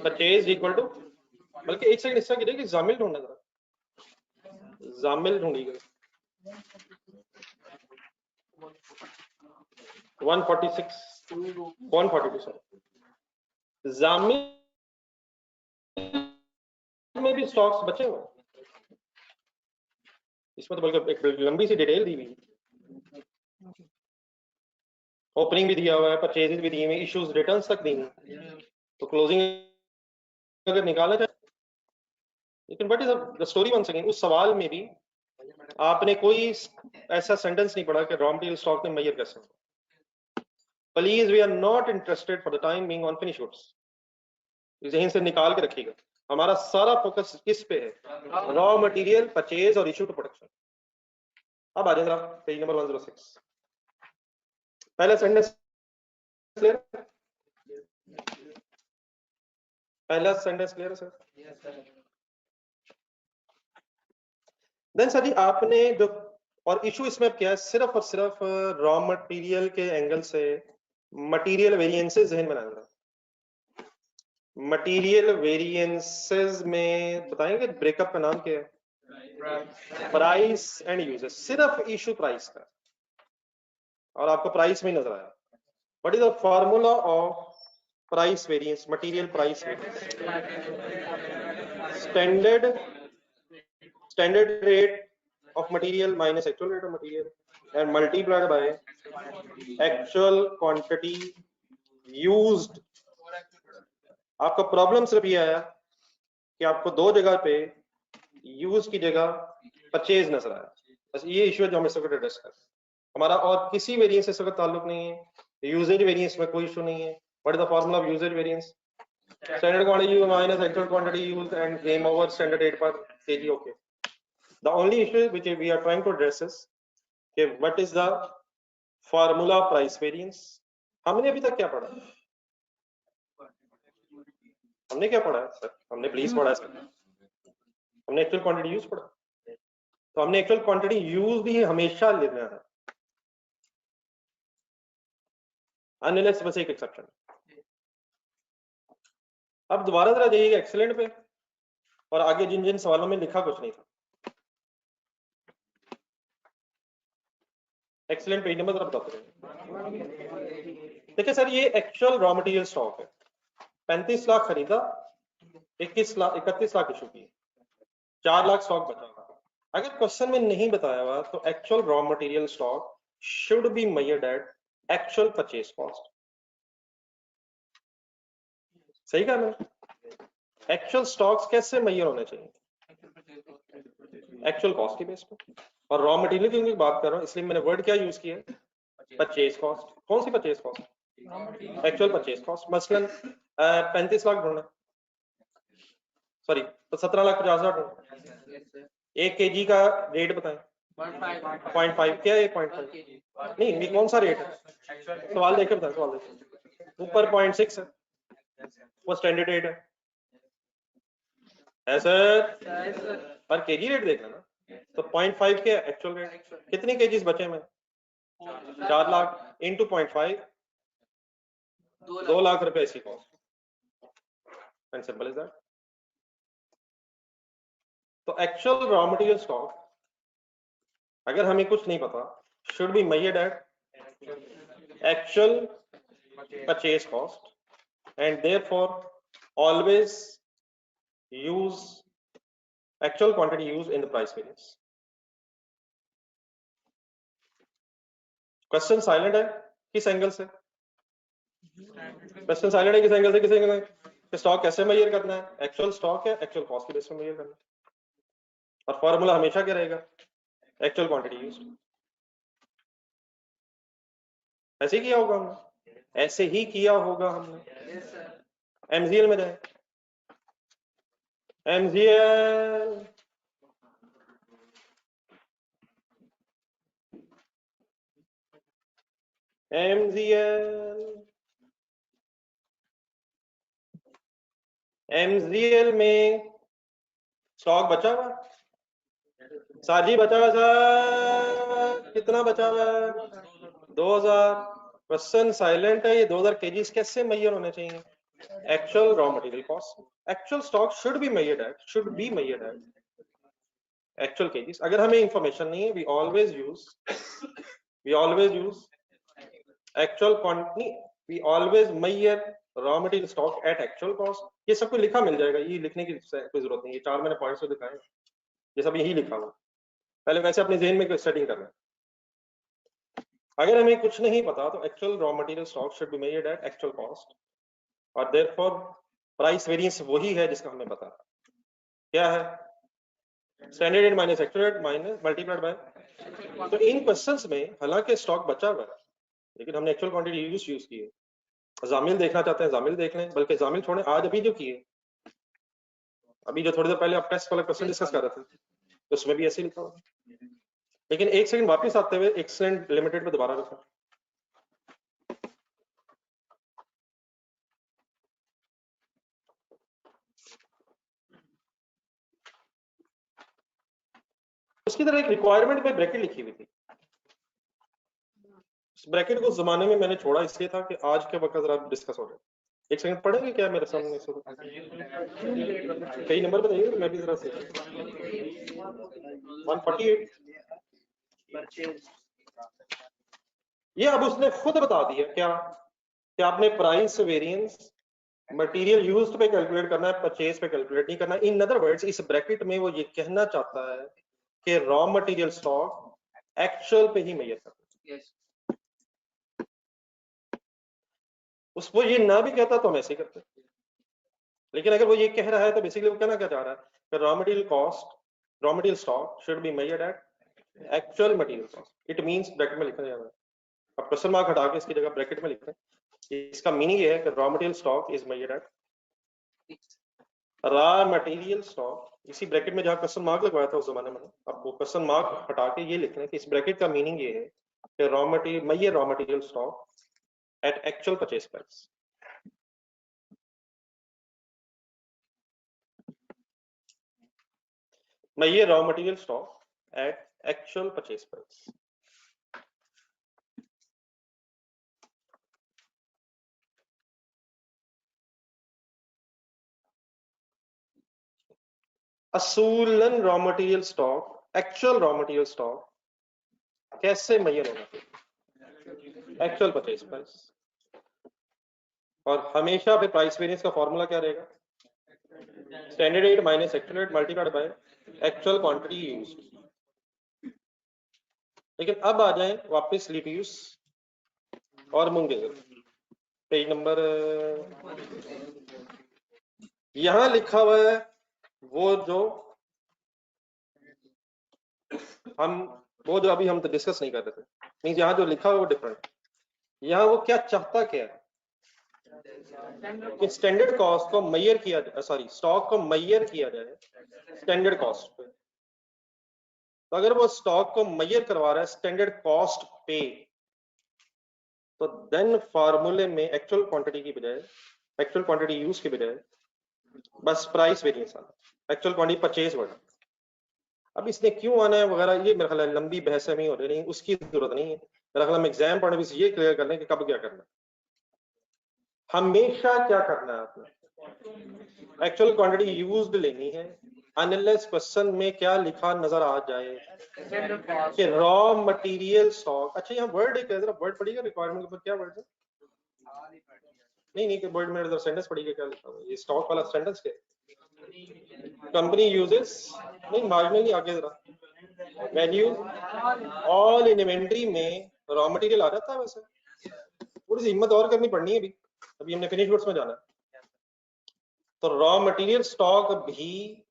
परचेज इक्वल टू, बल्कि एक सेकंड इसका गिरेगा कि जामिल ढूंढना, जरा जामिल ढूंढिएगा। 142 सॉरी, जामिल में भी स्टॉक्स बचे हुए हैं। इसमें तो बल्कि एक लंबी सी डिटेल दी हुई है, ओपनिंग भी दिया हुआ है, परचेजेस भी दिए हुए, इश्यूज रिटर्न्स तक दी हुई। तो क्लोजिंग अगर निकाला जाए, लेकिन what is the story once again, उस सवाल में भी आपने कोई ऐसा सेंटेंस नहीं पढ़ा कि रॉ मटेरियल स्टॉक में मेजर कैसे हो। Please we are not interested for the time being on finish goods, जहन से निकाल के रखिएगा। हमारा सारा फोकस किस पे है, रॉ मटेरियल परचेज और इशू टू प्रोडक्शन। अब आ जाए जरा पेज नंबर 106, पहले सेंटेंस क्लियर? पहला सेंटेंस क्लियर है सर? देन सर जी आपने जो और इशू इसमें क्या है, सिर्फ और सिर्फ रॉ मटेरियल के एंगल से मटेरियल वेरिएंसेस जहन बनाना है। मटेरियल वेरिएंसेस में बताएंगे ब्रेकअप का नाम क्या है? प्राइस एंड यूजेस, सिर्फ इशू प्राइस का, और आपको प्राइस में नजर आया। What is the formula of price variance, material price variance? Standard rate of material minus actual rate of material and multiplied by actual quantity used। आपका problem सिर्फ ये आया कि आपको दो जगह पे यूज की जगह परचेज नजर आया, बस ये इशू है जो हम इस वक्त एड्रेस कर रहे हैं। हमारा और किसी वेरिएंस से इसका ताल्लुक नहीं है, यूजेज वेरिएंस में कोई इशू नहीं है। What is the formula of usage variance? Standard quantity minus actual quantity used and game over standard rate per KG. Okay, the only issue which we are trying to address is okay, what is the formula price variance? हमने अभी तक क्या पढ़ा? हमने क्या पढ़ा है sir? हमने प्लीज पढ़ा है सर, हमने एक्चुअल क्वांटिटी यूज पढ़ा। तो हमने एक्चुअल क्वांटिटी यूज भी हमेशा लेना है, अनलेस बस एक एक्सेप्शन। अब दोबारा जरा जाइएगा एक्सीलेंट पे, और आगे जिन जिन सवालों में लिखा कुछ नहीं था। एक्सीलेंट पेज नंबर जरा बताते हैं। देखिए सर, ये एक्चुअल रॉ मटेरियल स्टॉक है, 35 लाख खरीदा, 31 लाख इशू किए, 4 लाख स्टॉक बचा हुआ। अगर क्वेश्चन में नहीं बताया हुआ तो actual raw material stock should be measured at actual purchase cost. सही कहा मैंने? एक्चुअल स्टॉक्स कैसे मेजर होने चाहिए? एक्चुअल कॉस्ट के बेस पे। और रॉ मटेरियल की बात कर रहा हूं, इसलिए मैंने वर्ड क्या यूज किया? Purchase cost. कौन सी purchase cost? Actual purchase cost. मसलन 35 लाख ढूंढना, सॉरी तो 17,50,000 ढूंढना। 1 kg का रेट बताएं। 0.5 क्या है? 0.5 नहीं, ये कौन सा रेट है? सवाल देखे बताएं, सवाल देखे। ऊपर 0.6 है, वो स्टैंडर्ड रेट है सर, पर केजी रेट देखना ना। तो 0.5 क्या एक्चुअल रेट? कितने केजीज बचे में? 4 लाख इंटू 0.5, 2 लाख रुपए इसकी cost, and simple is that. तो एक्चुअल रॉ मटेरियल स्टॉक अगर हमें कुछ नहीं पता, should be measured at actual purchase cost, and therefore always use actual quantity used in the price variance। Question silent है किस एंगल से? क्वेश्चन साइलेंट है किस एंगल से? किस एंगल से? स्टॉक कैसे मेजर करना है? एक्चुअल स्टॉक है, एक्चुअल कॉस्ट के बेस पे मेजर करना है, और फॉर्मूला हमेशा क्या रहेगा? Actual quantity used. ऐसे ही किया होगा हमने, ऐसे ही किया होगा हमने। एमजीएल में जाए, एमजीएल एमजीएल में स्टॉक बचा हुआ, साजी बचा हुआ सर, कितना बचा हुआ है? 2000। क्वेश्चन साइलेंट है, ये 2000 केजीज कैसे मेजर होने चाहिए? Actual raw material cost. Actual stock should be measured at actual kgs. अगर हमें इंफॉर्मेशन नहीं है, we always use actual quantity, we always measure raw material stock at actual cost. ये सब कुछ लिखा मिल जाएगा, ये लिखने की कोई जरूरत नहीं है। 4 मैंने पॉइंट्स तो दिखाए, ये सब यही लिखा हुआ। पहले वैसे अपने ज़हन में सेटिंग करना है। अगर हमें कुछ नहीं पता तो actual raw material stock should be measured at actual cost, और देयरफॉर प्राइस वेरिएंस वही है जिसका हमें पता क्या है? Standard rate minus actual rate minus multiplied by. तो इन क्वेश्चंस में हालांकि स्टॉक बचा हुआ है, लेकिन हमने एक्चुअल क्वांटिटी यूज की है। जामिल देखना चाहते हैं जामिल देख लें, बल्कि जामिल छोड़े, आज अभी जो किए, अभी जो थोड़ी देर पहले आप टेस्ट वाला क्वेश्चन डिस्कस कर रहे थे, तो उसमें भी ऐसे लिखा हुआ। लेकिन एक सेकंड वापस आते हुए एक्सीलेंट लिमिटेड पे दोबारा रखा। उसकी तरह एक रिक्वायरमेंट में ब्रैकेट लिखी हुई थी। इस ब्रैकेट को उस जमाने में मैंने छोड़ा इसलिए था कि आज के वक्त जरा डिस्कस हो रहे। एक सेकंड पढ़ेंगे क्या मेरे सामने इसको? कई नंबर बताइए मैं भी जरा से 148। ये अब उसने खुद बता दिया क्या कि आपने प्राइस वेरिएंस मटेरियल यूज्ड पे कैलकुलेट करना है, परचेज पे कैलकुलेट नहीं करना। इन अदर वर्ड्स इस ब्रैकेट में वो ये कहना चाहता है कि रॉ मटेरियल स्टॉक एक्चुअल पे ही मेजर करना है। Yes. उसको ये ना भी कहता तो हम ऐसे ही करते, लेकिन अगर वो ये कह रहा है तो बेसिकली वो कहना क्या चाह रहा है कि raw material stock should be measured at actual material cost. It means bracket में लिखा जा रहा है, अब क्वेश्चन मार्क हटा के इसकी जगह ब्रैकेट में लिखते हैं। इसका मीनिंग ये है कि raw material stock is measured eight raw material stock, इसी ब्रैकेट में जहां क्वेश्चन मार्क लगवाया था उस जमाने में, अब वो क्वेश्चन मार्क हटा के ये लिख रहे हैं कि इस ब्रैकेट का मीनिंग ये है कि raw material stock at actual purchase price. Measure raw material stock at actual purchase price. असूलन raw material stock, actual raw material stock कैसे मेजर होगा? Actual purchase price. और हमेशा पे प्राइस वेरिएंस का फॉर्मूला क्या रहेगा? Standard rate minus actual rate multiplied by actual quantity used. लेकिन अब आ जाए वापस लिपियूस और मुंगेजर, पेज नंबर यहां लिखा हुआ है वो जो अभी हम तो डिस्कस नहीं कर रहे थे, मींस यहाँ जो लिखा हुआ वो डिफरेंट। यहाँ वो क्या चाहता क्या है कि स्टैंडर्ड कॉस्ट को मेजर किया जाए, सॉरी स्टॉक को मेजर किया जाए स्टैंडर्ड कॉस्ट पे। तो अगर वो स्टॉक को मेजर करवा रहा है स्टैंडर्ड कॉस्ट पे, तो देन फार्मूले में एक्चुअल क्वांटिटी की बजाय, एक्चुअल क्वांटिटी यूज के बजाय बस प्राइस वेरिएंस आना, एक्चुअल क्वांटिटी परचेज वर्ड। अब इसने क्यों आना है वगैरह ये मेरे ख्याल है लंबी बहस में हो रही है, उसकी जरूरत नहीं है। मेरा ख्याल हम एग्जाम पढ़ने में ये क्लियर कर लें कि कब क्या करना है। हमेशा क्या करना है आपने? एक्चुअल क्वांटिटी यूज्ड लेनी है अनलेस क्वेश्चन में क्या लिखा नजर आ जाए कि रॉ मटेरियल स्टॉक। अच्छा यहाँ वर्ड एक जरा वर्ड पढ़िएगा रिक्वायरमेंट के ऊपर, क्या वर्ड है? नहीं कि वर्ड में जरा सेंटेंस पढ़िएगा क्या लिखा हुआ है, ये स्टॉक वाला सेंटेंस क्या? कंपनी यूजेस, नहीं मार्जिनली आगे जरा वैल्यू ऑल इन इन्वेंटरी में रॉ मटेरियल आ जाता है। वैसे थोड़ी सी हिम्मत और करनी पड़नी है अभी हमने फिनिश गुड्स में जाना है। तो रॉ मटेरियल स्टॉक भी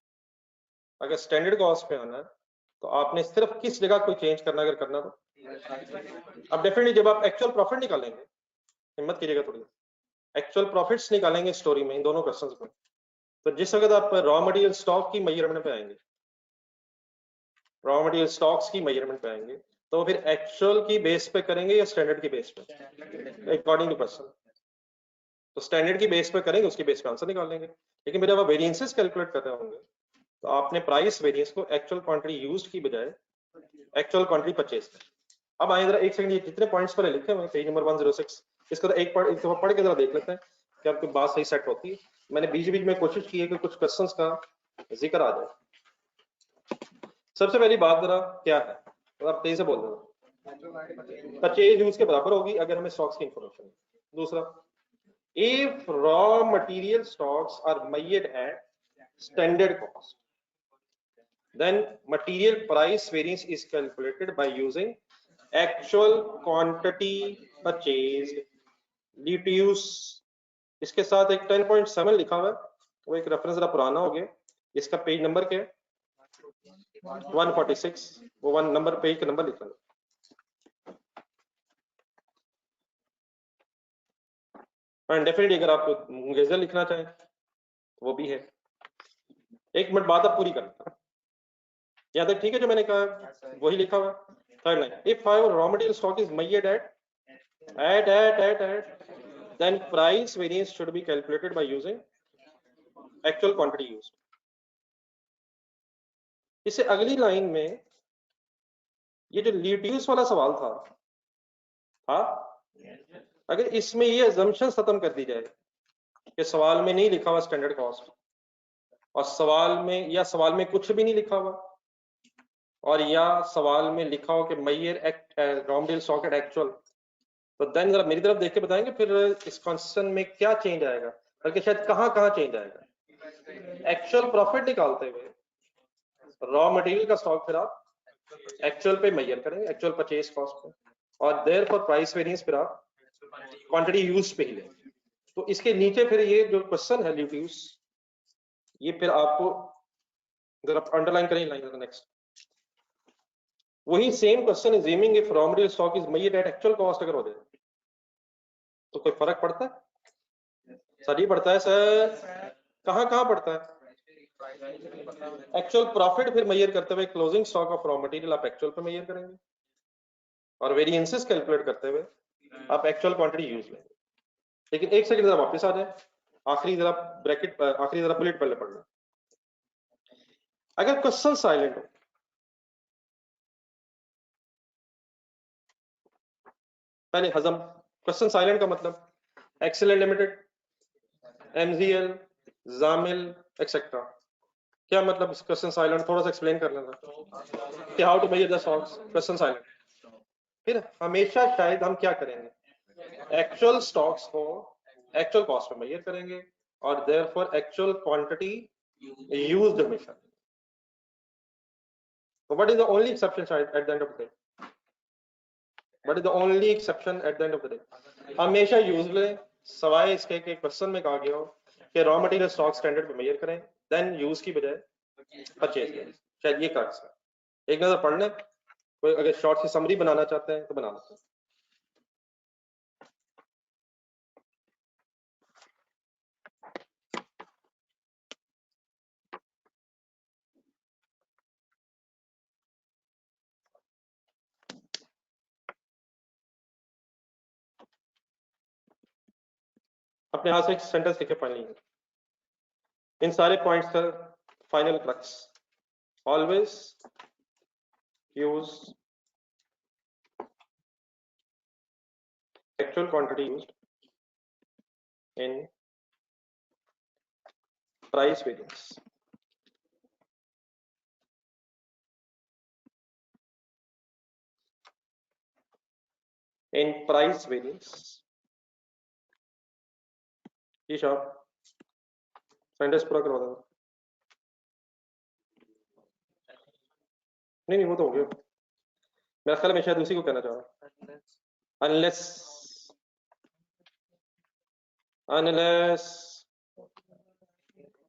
अगर स्टैंडर्ड कॉस्ट पे आना है तो आपने सिर्फ किस जगह कोई चेंज करना अगर करना तो अब डेफिनेटली जब आप एक्चुअल प्रॉफिट निकालेंगे, हिम्मत कीजिएगा थोड़ी, एक्चुअल प्रॉफिट्स निकालेंगे स्टोरी में इन दोनों क्वेश्चंस में, तो जिस वक्त आप रॉ मटेरियल स्टॉक की मेजरमेंट पे आएंगे, रॉ मटेरियल स्टॉक्स की मेजरमेंट पे आएंगे, तो फिर एक्चुअल की बेस पे करेंगे या स्टैंडर्ड की बेस पे? अकॉर्डिंग टू क्वेश्चन तो स्टैंडर्ड की बेस पे करेंगे, उसकी बेस पे आंसर निकाल लेंगे। लेकिन जब आप वेरिएंसेस कैलकुलेट कर रहे होंगे तो आपने प्राइस वेरिएंस को एक्चुअल क्वांटिटी यूज्ड की बजाय एक्चुअल क्वांटिटी परचेज में। अब आइए जरा एक सेकंड, ये जितने पॉइंट्स पहले लिखे हुए पेज नंबर 106 इसको एक दफा पढ़ के जरा देख लेते हैं कि आपकी बात सही सेट होती है। मैंने बीच बीच में कोशिश की है कि कुछ क्वेश्चंस का जिक्र आ जाए। सबसे पहली बात जरा क्या है, तो आप तेजी से बोल दो। परचेज यूज के बराबर होगी अगर हमें स्टॉक्स की इंफॉर्मेशन। दूसरा, if raw material stocks are measured at standard cost, then material price variance is calculated by using actual quantity purchased reduce। इसके साथ एक 10.7 लिखा हुआ है, वो एक रेफरेंस जरा पुराना हो गया, इसका पेज नंबर क्या है? 146, वो वन नंबर पेज का नंबर लिखा है। डेफिनेटली अगर आप मुंगेजर लिखना चाहें तो वो भी है। एक मिनट बात आप पूरी करना, यहाँ तक ठीक है? जो मैंने कहा वही लिखा हुआ। Third line, if raw material stock is measured at then price variance should be calculated by using actual quantity used। इससे अगली लाइन में ये जो ल्यूटियस वाला सवाल था अगर इसमें ये अजम्पशन खत्म कर दी जाए कि सवाल में नहीं लिखा हुआ स्टैंडर्ड कॉस्ट और सवाल में कुछ भी नहीं लिखा हुआ और या सवाल में लिखा हो कि measure raw material stock at actual, तो देन जरा मेरी तरफ देख के बताएंगे फिर इस क्वेश्चन में क्या चेंज आएगा, बल्कि शायद कहाँ चेंज आएगा। एक्चुअल प्रॉफिट निकालते हुए रॉ मटेरियल का स्टॉक फिर आप एक्चुअल पे मेजर करेंगे, एक्चुअल परचेज कॉस्ट पे, और देयर फॉर प्राइस वेरिएंस फिर आप क्वांटिटी यूज पे ही लेंगे। तो इसके नीचे फिर ये जो क्वेश्चन है ल्यूटियस, ये फिर आपको जरा अंडरलाइन करें लाइन नेक्स्ट, वही same question assuming if raw material stock is measured at actual cost अगर हो जाए तो कोई फर्क पड़ता है? सर ही पड़ता है सर, कहाँ पड़ता है? एक्चुअल प्रॉफिट फिर मेजर करते हुए closing stock of raw material आप एक्चुअल पे मेजर करेंगे और वेरिएंसेस कैलकुलेट करते हुए आप एक्चुअल क्वांटिटी यूज लेंगे। लेकिन एक सेकंड जरा वापस आ जाए, आखिरी जरा बुलेट पहले पढ़ना। अगर क्वेश्चन साइलेंट हो, पहले हजम, क्वेश्चन साइलेंट का मतलब excellent limited, MGL, Jamil etcetera, क्या मतलब इस क्वेश्चन साइलेंट? थोड़ा सा एक्सप्लेन कर लेना कि how to measure the stocks question silent. फिर हमेशा शायद हम क्या करेंगे, एक्चुअल स्टॉक्स को एक्चुअल कॉस्ट पे मेजर करेंगे और देयरफॉर एक्चुअल क्वांटिटी यूज्ड हमेशा। So what is the only exception at the end of the day? What is the only exception at the end of the day? हमेशा use लें, सवाए इसके कि question में कहा गया हो कि रॉ मटेरियल स्टॉक स्टैंडर्ड पे मेजर करें, देन यूज की बजाय परचेज करें। शायद ये कर सकते। एक नजर पढ़ लें, कोई अगर शॉर्ट सी समरी बनाना चाहते हैं तो बना लेते हैं। अपने हाथ से एक सेंटेंस लिखे फाइनली, इन सारे पॉइंट्स का final crux, always use actual quantity used in price variance. In price variance. ये शॉर्ट सेंटेंस पूरा करवा दो। नहीं वो तो हो गया, मेरा ख्याल में शायद उसी को कहना चाह रहा हूं। unless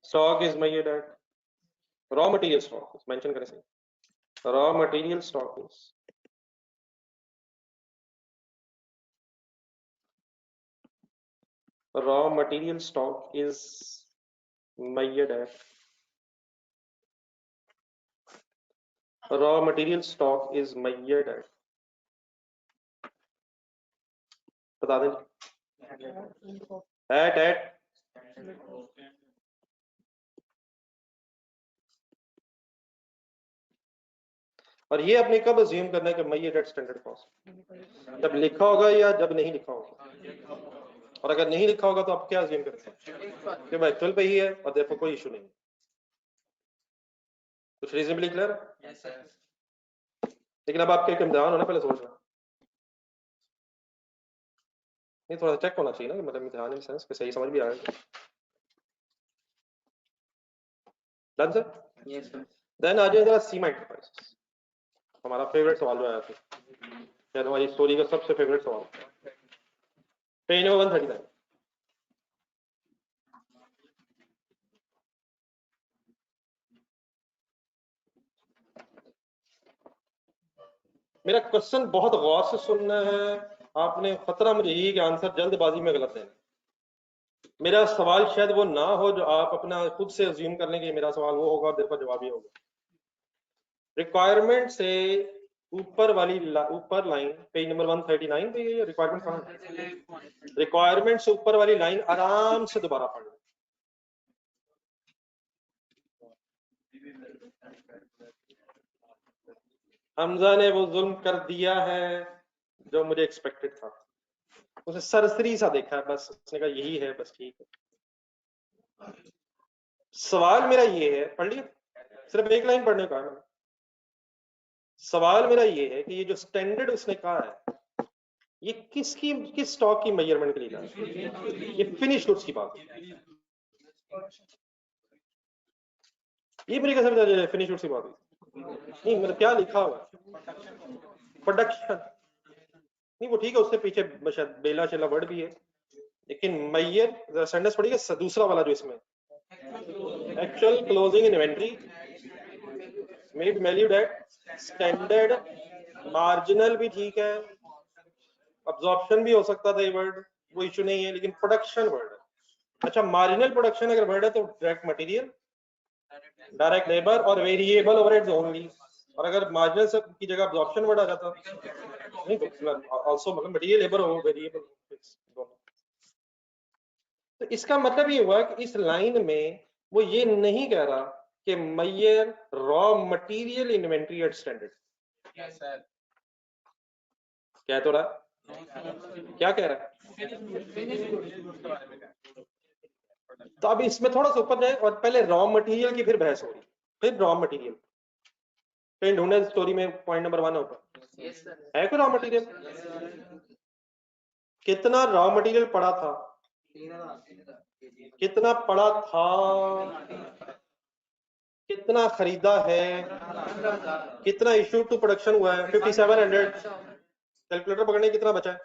stock is measured at raw material stock is mention करें सही, raw material stock is measured at raw material stock is measured at, बता दें at और ये आपने कब अज्यूम करना है कि measured at स्टैंडर्ड कॉस्ट? जब लिखा होगा या जब नहीं लिखा होगा? और अगर नहीं लिखा होगा तो आप क्या अज्यूम करते हैं कि भाई एक्चुअल पे ही है और देखो कोई इशू नहीं। कुछ रीजनेबली क्लियर है? लेकिन अब आपके एक इम्तिहान होना, पहले सोचना नहीं, थोड़ा चेक होना चाहिए ना, मतलब इम्तिहान इन सेंस कि सही समझ भी आएगा। Done sir? Yes sir. Then आ जाएगा सीमा एंटरप्राइजेस, हमारा फेवरेट सवाल जो आया था, शायद हमारी स्टोरी का सबसे फेवरेट सवाल, पेज नंबर 139। मेरा क्वेश्चन बहुत गौर से सुनना है आपने, खतरा मुझे यही कि आंसर जल्दबाजी में गलत देना। मेरा सवाल शायद वो ना हो जो आप अपना खुद से अज्यूम कर लेंगे मेरा सवाल वो होगा और देर पर जवाब ही होगा। रिक्वायरमेंट से ऊपर लाइन पेज नंबर 139 पे ये रिक्वायरमेंट कहाँ है? रिक्वायरमेंट से ऊपर वाली लाइन आराम से दोबारा पढ़ लो। हमजा ने वो जुल्म कर दिया है जो मुझे एक्सपेक्टेड था। उसे सरसरी सा देखा है बस, उसने कहा यही है बस, ठीक है। सवाल मेरा ये है, पढ़ लिया, सिर्फ एक लाइन पढ़ने का है मैंने। सवाल मेरा ये है कि ये जो स्टैंडर्ड उसने कहा है ये किस स्टॉक की मेजरमेंट के लिए था? ये फिनिश गुड्स की बात है। ये मेरी कैसे पता फिनिश गुड्स की बात है? नहीं मतलब क्या लिखा हुआ है? प्रोडक्शन नहीं, वो ठीक है, उससे पीछे शायद बेला शेला वर्ड भी है, लेकिन मैयर सेंटेंस पढ़िएगा दूसरा वाला जो इसमें actual closing inventory made valued at standard, marginal भी ठीक है, अब्जॉर्प्शन भी हो सकता था ये वर्ड, वो इशू नहीं है, लेकिन प्रोडक्शन वर्ड है। अच्छा, मार्जिनल प्रोडक्शन अगर वर्ड है तो डायरेक्ट मटेरियल, डायरेक्ट लेबर और वेरिएबल ओवरहेड्स ओनली, और अगर मार्जिनल से की जगह अब्जॉर्प्शन वर्ड आ जाता नहीं तो आल्सो मतलब मटेरियल लेबर हो वेरिएबल दोनों। तो इसका मतलब ये हुआ कि इस लाइन में वो ये नहीं कह रहा कि measure raw material inventory at standard, क्या तो रहा, क्या कह रहा है? तो अब इसमें थोड़ा सा ऊपर जाए और पहले रॉ मटेरियल की फिर बहस होगी, फिर रॉ मटेरियल कहीं ढूंढे स्टोरी में पॉइंट नंबर 1 ऊपर है कोई रॉ मटेरियल? कितना रॉ मटेरियल पड़ा था? कितना पड़ा था? कितना खरीदा है? कितना इशू टू प्रोडक्शन हुआ है? 5700। कैलकुलेटर पकड़ने कितना बचा है?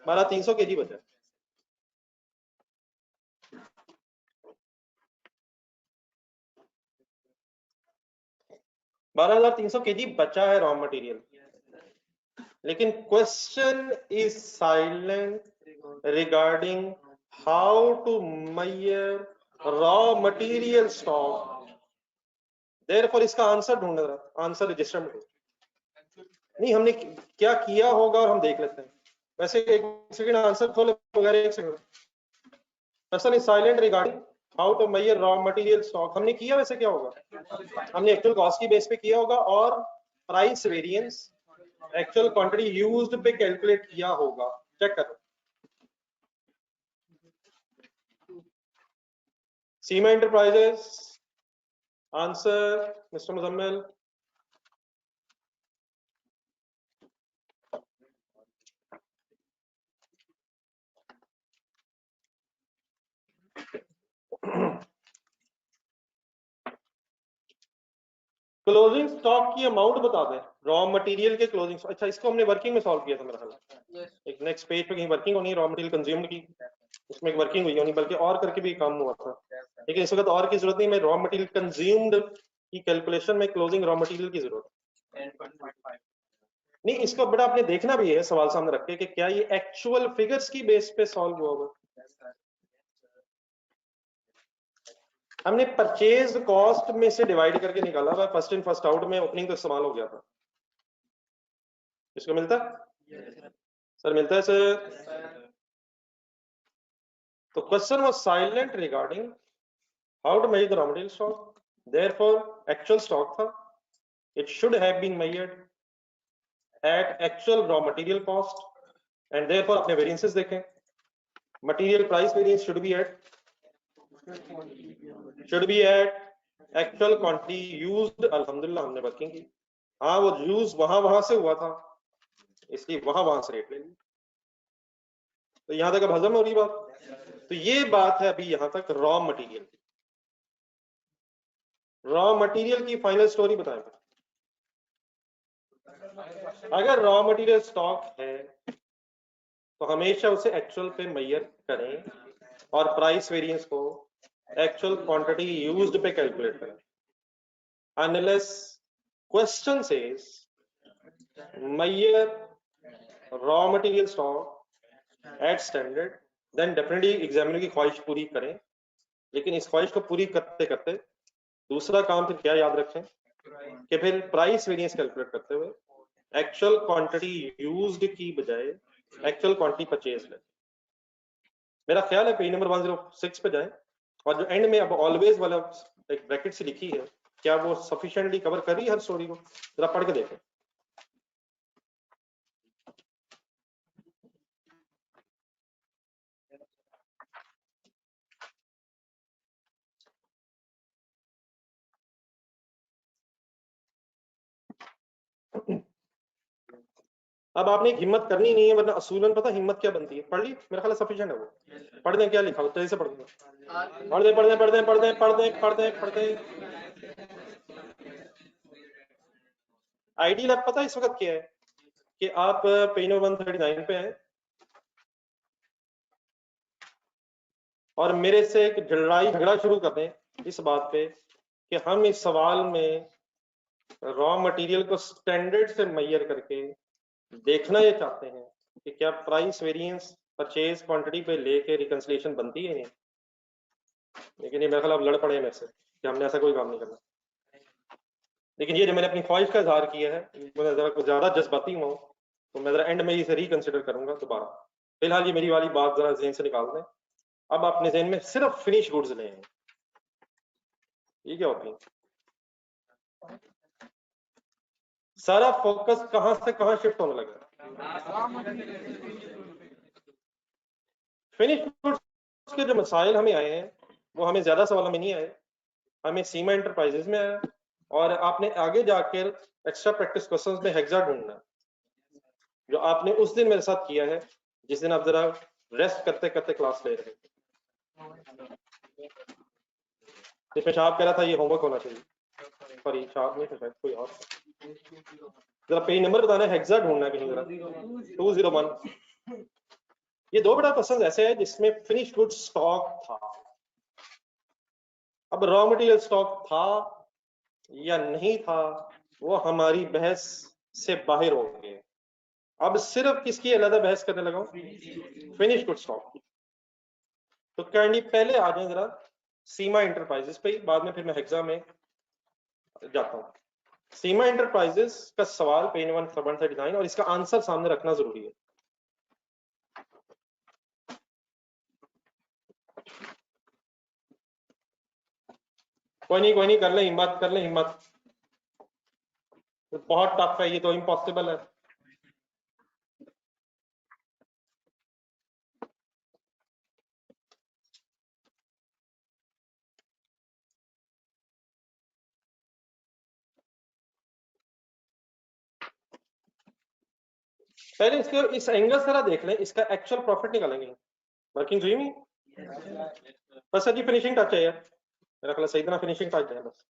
12300 केजी बचा है। $12,300 केजी बचा है रॉ मटेरियल, लेकिन question is silent regarding how to measure raw material stock. Therefore इसका आंसर ढूंढ रहा, आंसर रजिस्टर में नहीं, हमने क्या किया होगा और हम देख लेते हैं। वैसे एक सेकंड आंसर खोले वगैरह, एक सेकंड। Question is silent regarding how to measure raw material stock, हमने किया, वैसे क्या होगा? हमने एक्चुअल कॉस्ट की बेस पे किया होगा और price variance actual quantity used पे कैलकुलेट किया होगा। चेक करो। Seema enterprises, answer mister Muzammil. Closing stock की अमाउंट बता दें, रॉ मटेरियल के क्लोजिंग। अच्छा, इसको हमने वर्किंग में सॉल्व किया था मेरा ख्याल, एक नेक्स्ट पेज पे कहीं वर्किंग होनी, रॉ मटेरियल कंज्यूम्ड की, उसमें एक वर्किंग हुई होनी, बल्कि और करके भी काम हुआ था, लेकिन इस वक्त और की जरूरत नहीं, मैं रॉ मटेरियल कंज्यूम्ड की कैलकुलेशन में क्लोजिंग रॉ मटेरियल की जरूरत नहीं। इसको बड़ा आपने देखना भी है सवाल सामने रख के कि क्या ये एक्चुअल फिगर्स की बेस पे सॉल्व हुआ होगा। हमने परचेज कॉस्ट में से डिवाइड करके निकाला हुआ, फर्स्ट इन फर्स्ट आउट में ओपनिंग तो इस्तेमाल हो गया था। इसको मिलता है सर? मिलता है सर? तो question was silent regarding how to measure the raw material stock, therefore actual stock था, it should have been measured at actual raw material cost, and therefore अपने वेरिएंसेस देखें, material price variance should be at actual quantity used. अल्हम्दुलिल्लाह हमने working की, हाँ वो use वहां से हुआ था, इसलिए वहां से रेट ले ली। तो यहां तक अब हजम हो रही बात। तो ये बात है अभी यहां तक रॉ मटेरियल। रॉ मटेरियल की फाइनल स्टोरी बताएं। अगर रॉ मटेरियल स्टॉक है तो हमेशा उसे एक्चुअल पे मेजर करें और प्राइस वेरिएंस को एक्चुअल क्वांटिटी यूज्ड पे कैलकुलेट करें। Unless question says measure raw material stock at standard, then definitely examiner की ख्वाहिश पूरी करें, लेकिन इस ख्वाहिश को पूरी करते करते दूसरा काम फिर क्या याद रखें कि फिर प्राइस वेरिएंस कैलकुलेट करते हुए एक्चुअल क्वांटिटी यूज्ड की बजाय एक्चुअल क्वांटिटी परचेज लें। मेरा ख्याल है पेज नंबर 106 पे जाएं और जो एंड में अब ऑलवेज वाला एक ब्रैकेट से लिखी है क्या वो सफिशिएंटली कवर कर रही है हर स्टोरी को? जरा पढ़ के देखें। अब आपने एक हिम्मत करनी नहीं है, वरना असूलन पता हिम्मत क्या बनती है। पढ़ ली? मेरा ख्याल सफिशिएंट है वो। पढ़ दें क्या लिखा हो, तेजी से पढ़ दें, पढ़ दें पढ़ दें पढ़ दें पढ़ दें पढ़ दें पढ़ दें पढ़ दें। आईडी लैब पता इस वक्त क्या है कि आप पेज नंबर 139 पे हैं और मेरे से एक लड़ाई झगड़ा शुरू कर दें इस बात पे कि हम इस सवाल में रॉ मटेरियल को स्टैंडर्ड से मैयर करके देखना ये चाहते हैं कि क्या प्राइस वेरिएंस परचेज क्वांटिटी पे लेके रिकंसिलिएशन बनती है नहीं। लेकिन ये मेरे ख्याल आप लड़ पड़े मेरे से कि हमने ऐसा कोई काम नहीं करना। लेकिन ये जो मैंने अपनी ख्वाहिश का इजहार किया है, मैं जरा कुछ ज्यादा जज्बाती हूँ तो मैं जरा एंड में इसे रिकंसिडर करूंगा दोबारा। फिलहाल ये मेरी वाली बात जरा ज़हन से निकाल दें। अब अपने ज़हन में सिर्फ फिनिश गुड्स ले हैं। ये क्या होती है? सारा फोकस कहां से कहां शिफ्ट होने लगा? फिनिश गुड्स के जो मसाइल हमें आए हैं वो हमें ज्यादा सवालों में नहीं आए, हमें सीमा एंटरप्राइजेज में आया। और आपने आगे जाकर एक्स्ट्रा प्रैक्टिस क्वेश्चंस में हेक्सा ढूंढना, जो आपने उस दिन मेरे साथ किया है जिस दिन आप जरा रेस्ट करते करते क्लास ले रहे थे। पेशाब कह रहा था ये होमवर्क होना चाहिए, पर पेशाब नहीं था शायद कोई और। जरा पेज नंबर बताना है, हेक्सा ढूंढना है कहीं जरा 201। ये दो बड़ा क्वेश्चन ऐसे है जिसमें फिनिश गुड स्टॉक था। अब रॉ मटेरियल स्टॉक था या नहीं था वो हमारी बहस से बाहर हो गए। अब सिर्फ किसकी अलग बहस करने लगा हूं? फिनिश गुड स्टॉक की। तो काइंडली पहले आ जाए जरा सीमा एंटरप्राइजेस पे, बाद में फिर मैं हेक्सा में जाता हूं। सीमा एंटरप्राइजेस का सवाल पेज 139 और इसका आंसर सामने रखना जरूरी है। कोई नहीं कर ले हिम्मत, कर ले हिम्मत। बहुत टफ है ये तो, इम्पॉसिबल है। पहले इसके इस एंगल से जरा देख लें, इसका एक्चुअल प्रॉफिट निकालेंगे। वर्किंग ड्रीम ही बस जी, फिनिशिंग टच है यार, मेरा ख्याल सही तरह फिनिशिंग टच है बस।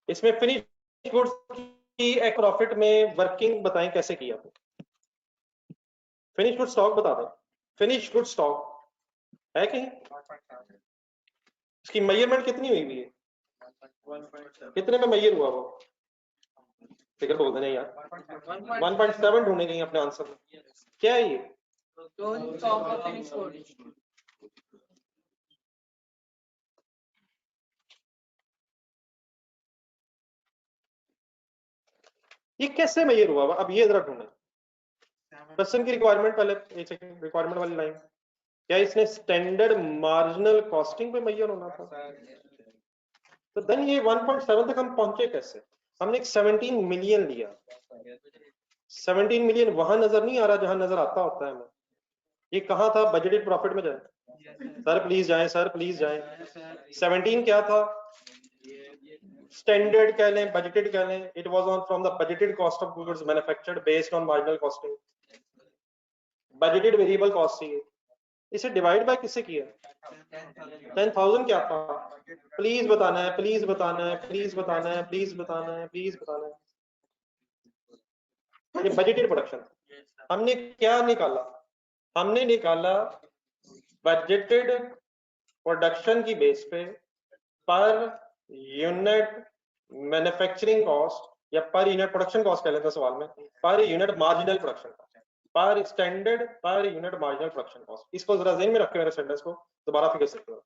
इसमें फिनिश गुड्स की एक प्रॉफिट में वर्किंग बताएं कैसे किया। फिनिश गुड स्टॉक बता दें। फिनिश गुड स्टॉक है कहीं? इसकी मेजरमेंट कितनी हुई है? कितने में मेजर हुआ वो? फिगर बोल देना यार। 1.7 ढूंढेंगे अपने आंसर में। क्या है ये? ये कैसे मेजर हुआ? अब ये जरा ढूंढे। क्वेश्चन की रिक्वायरमेंट पहले एक सेकंड, रिक्वायरमेंट वाली लाइन, क्या इसने स्टैंडर्ड मार्जिनल कॉस्टिंग पे मेजर होना था? तो देन ये 1.7 तक हम पहुंचे कैसे? हमने एक 17 मिलियन लिया। 17 मिलियन वहां नजर नहीं आ रहा जहां नजर आता होता है हमें। ये कहां था? बजटेड प्रॉफिट में जाए सर प्लीज जाएं, सर प्लीज जाएं। 17 क्या था? स्टैंडर्ड कह लें, बजटेड कह लें, it was on from the budgeted cost of goods manufactured based on marginal costing. Budgeted variable cost थी। इसे डिवाइड बाय किससे किया? 10,000 क्या था? प्लीज बताना है, प्लीज बताना है, प्लीज बताना है, प्लीज बताना है, प्लीज बताना है। ये बजटेड प्रोडक्शन। हमने क्या निकाला? हमने निकाला बजटेड प्रोडक्शन की बेस पे पर यूनिट मैन्युफैक्चरिंग कॉस्ट या पर यूनिट प्रोडक्शन कॉस्ट कह लेते हैं सवाल में, per unit marginal production cost, पर standard per unit marginal production cost. इसको जरा ज़हन में रखें मेरे सेंटेंस को, दोबारा फिगर सकते हो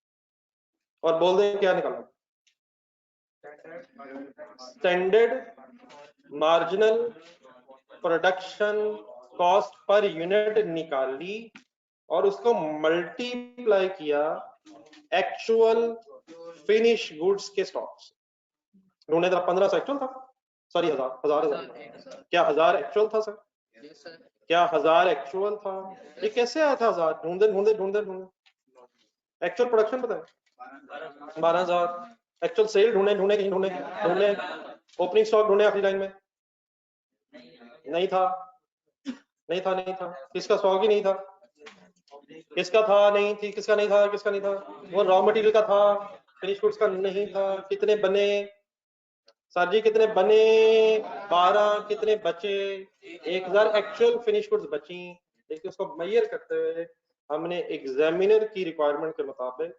और बोल दें क्या निकाला। Standard marginal production cost per unit निकाली और उसको मल्टीप्लाई किया एक्चुअल फिनिश गुड्स के स्टॉक्स ढूंढे जरा। 1500 एक्चुअल था, सॉरी 1000 क्या 1000 एक्चुअल था सर? क्या 1000 एक्चुअल था? ये कैसे आया था 1000? ढूंढे ढूंढे ढूंढे ढूंढे। एक्चुअल प्रोडक्शन पता है 12000। एक्चुअल सेल ढूंढे ढूंढे कहीं ढूंढे ढूंढे। ओपनिंग स्टॉक ढूंढे आखिरी लाइन में, नहीं था नहीं था नहीं था। किसका स्टॉक ही नहीं था? किसका था? नहीं थी। किसका नहीं था? किसका नहीं था? वो रॉ मटेरियल का था, फिनिश गुड्स का नहीं था। कितने बने सर जी? कितने बने? 12। कितने बचे? 1000 एक्चुअल फिनिश गुड्स बची, लेकिन उसको मेजर करते हुए हमने एग्जामिनर की रिक्वायरमेंट के मुताबिक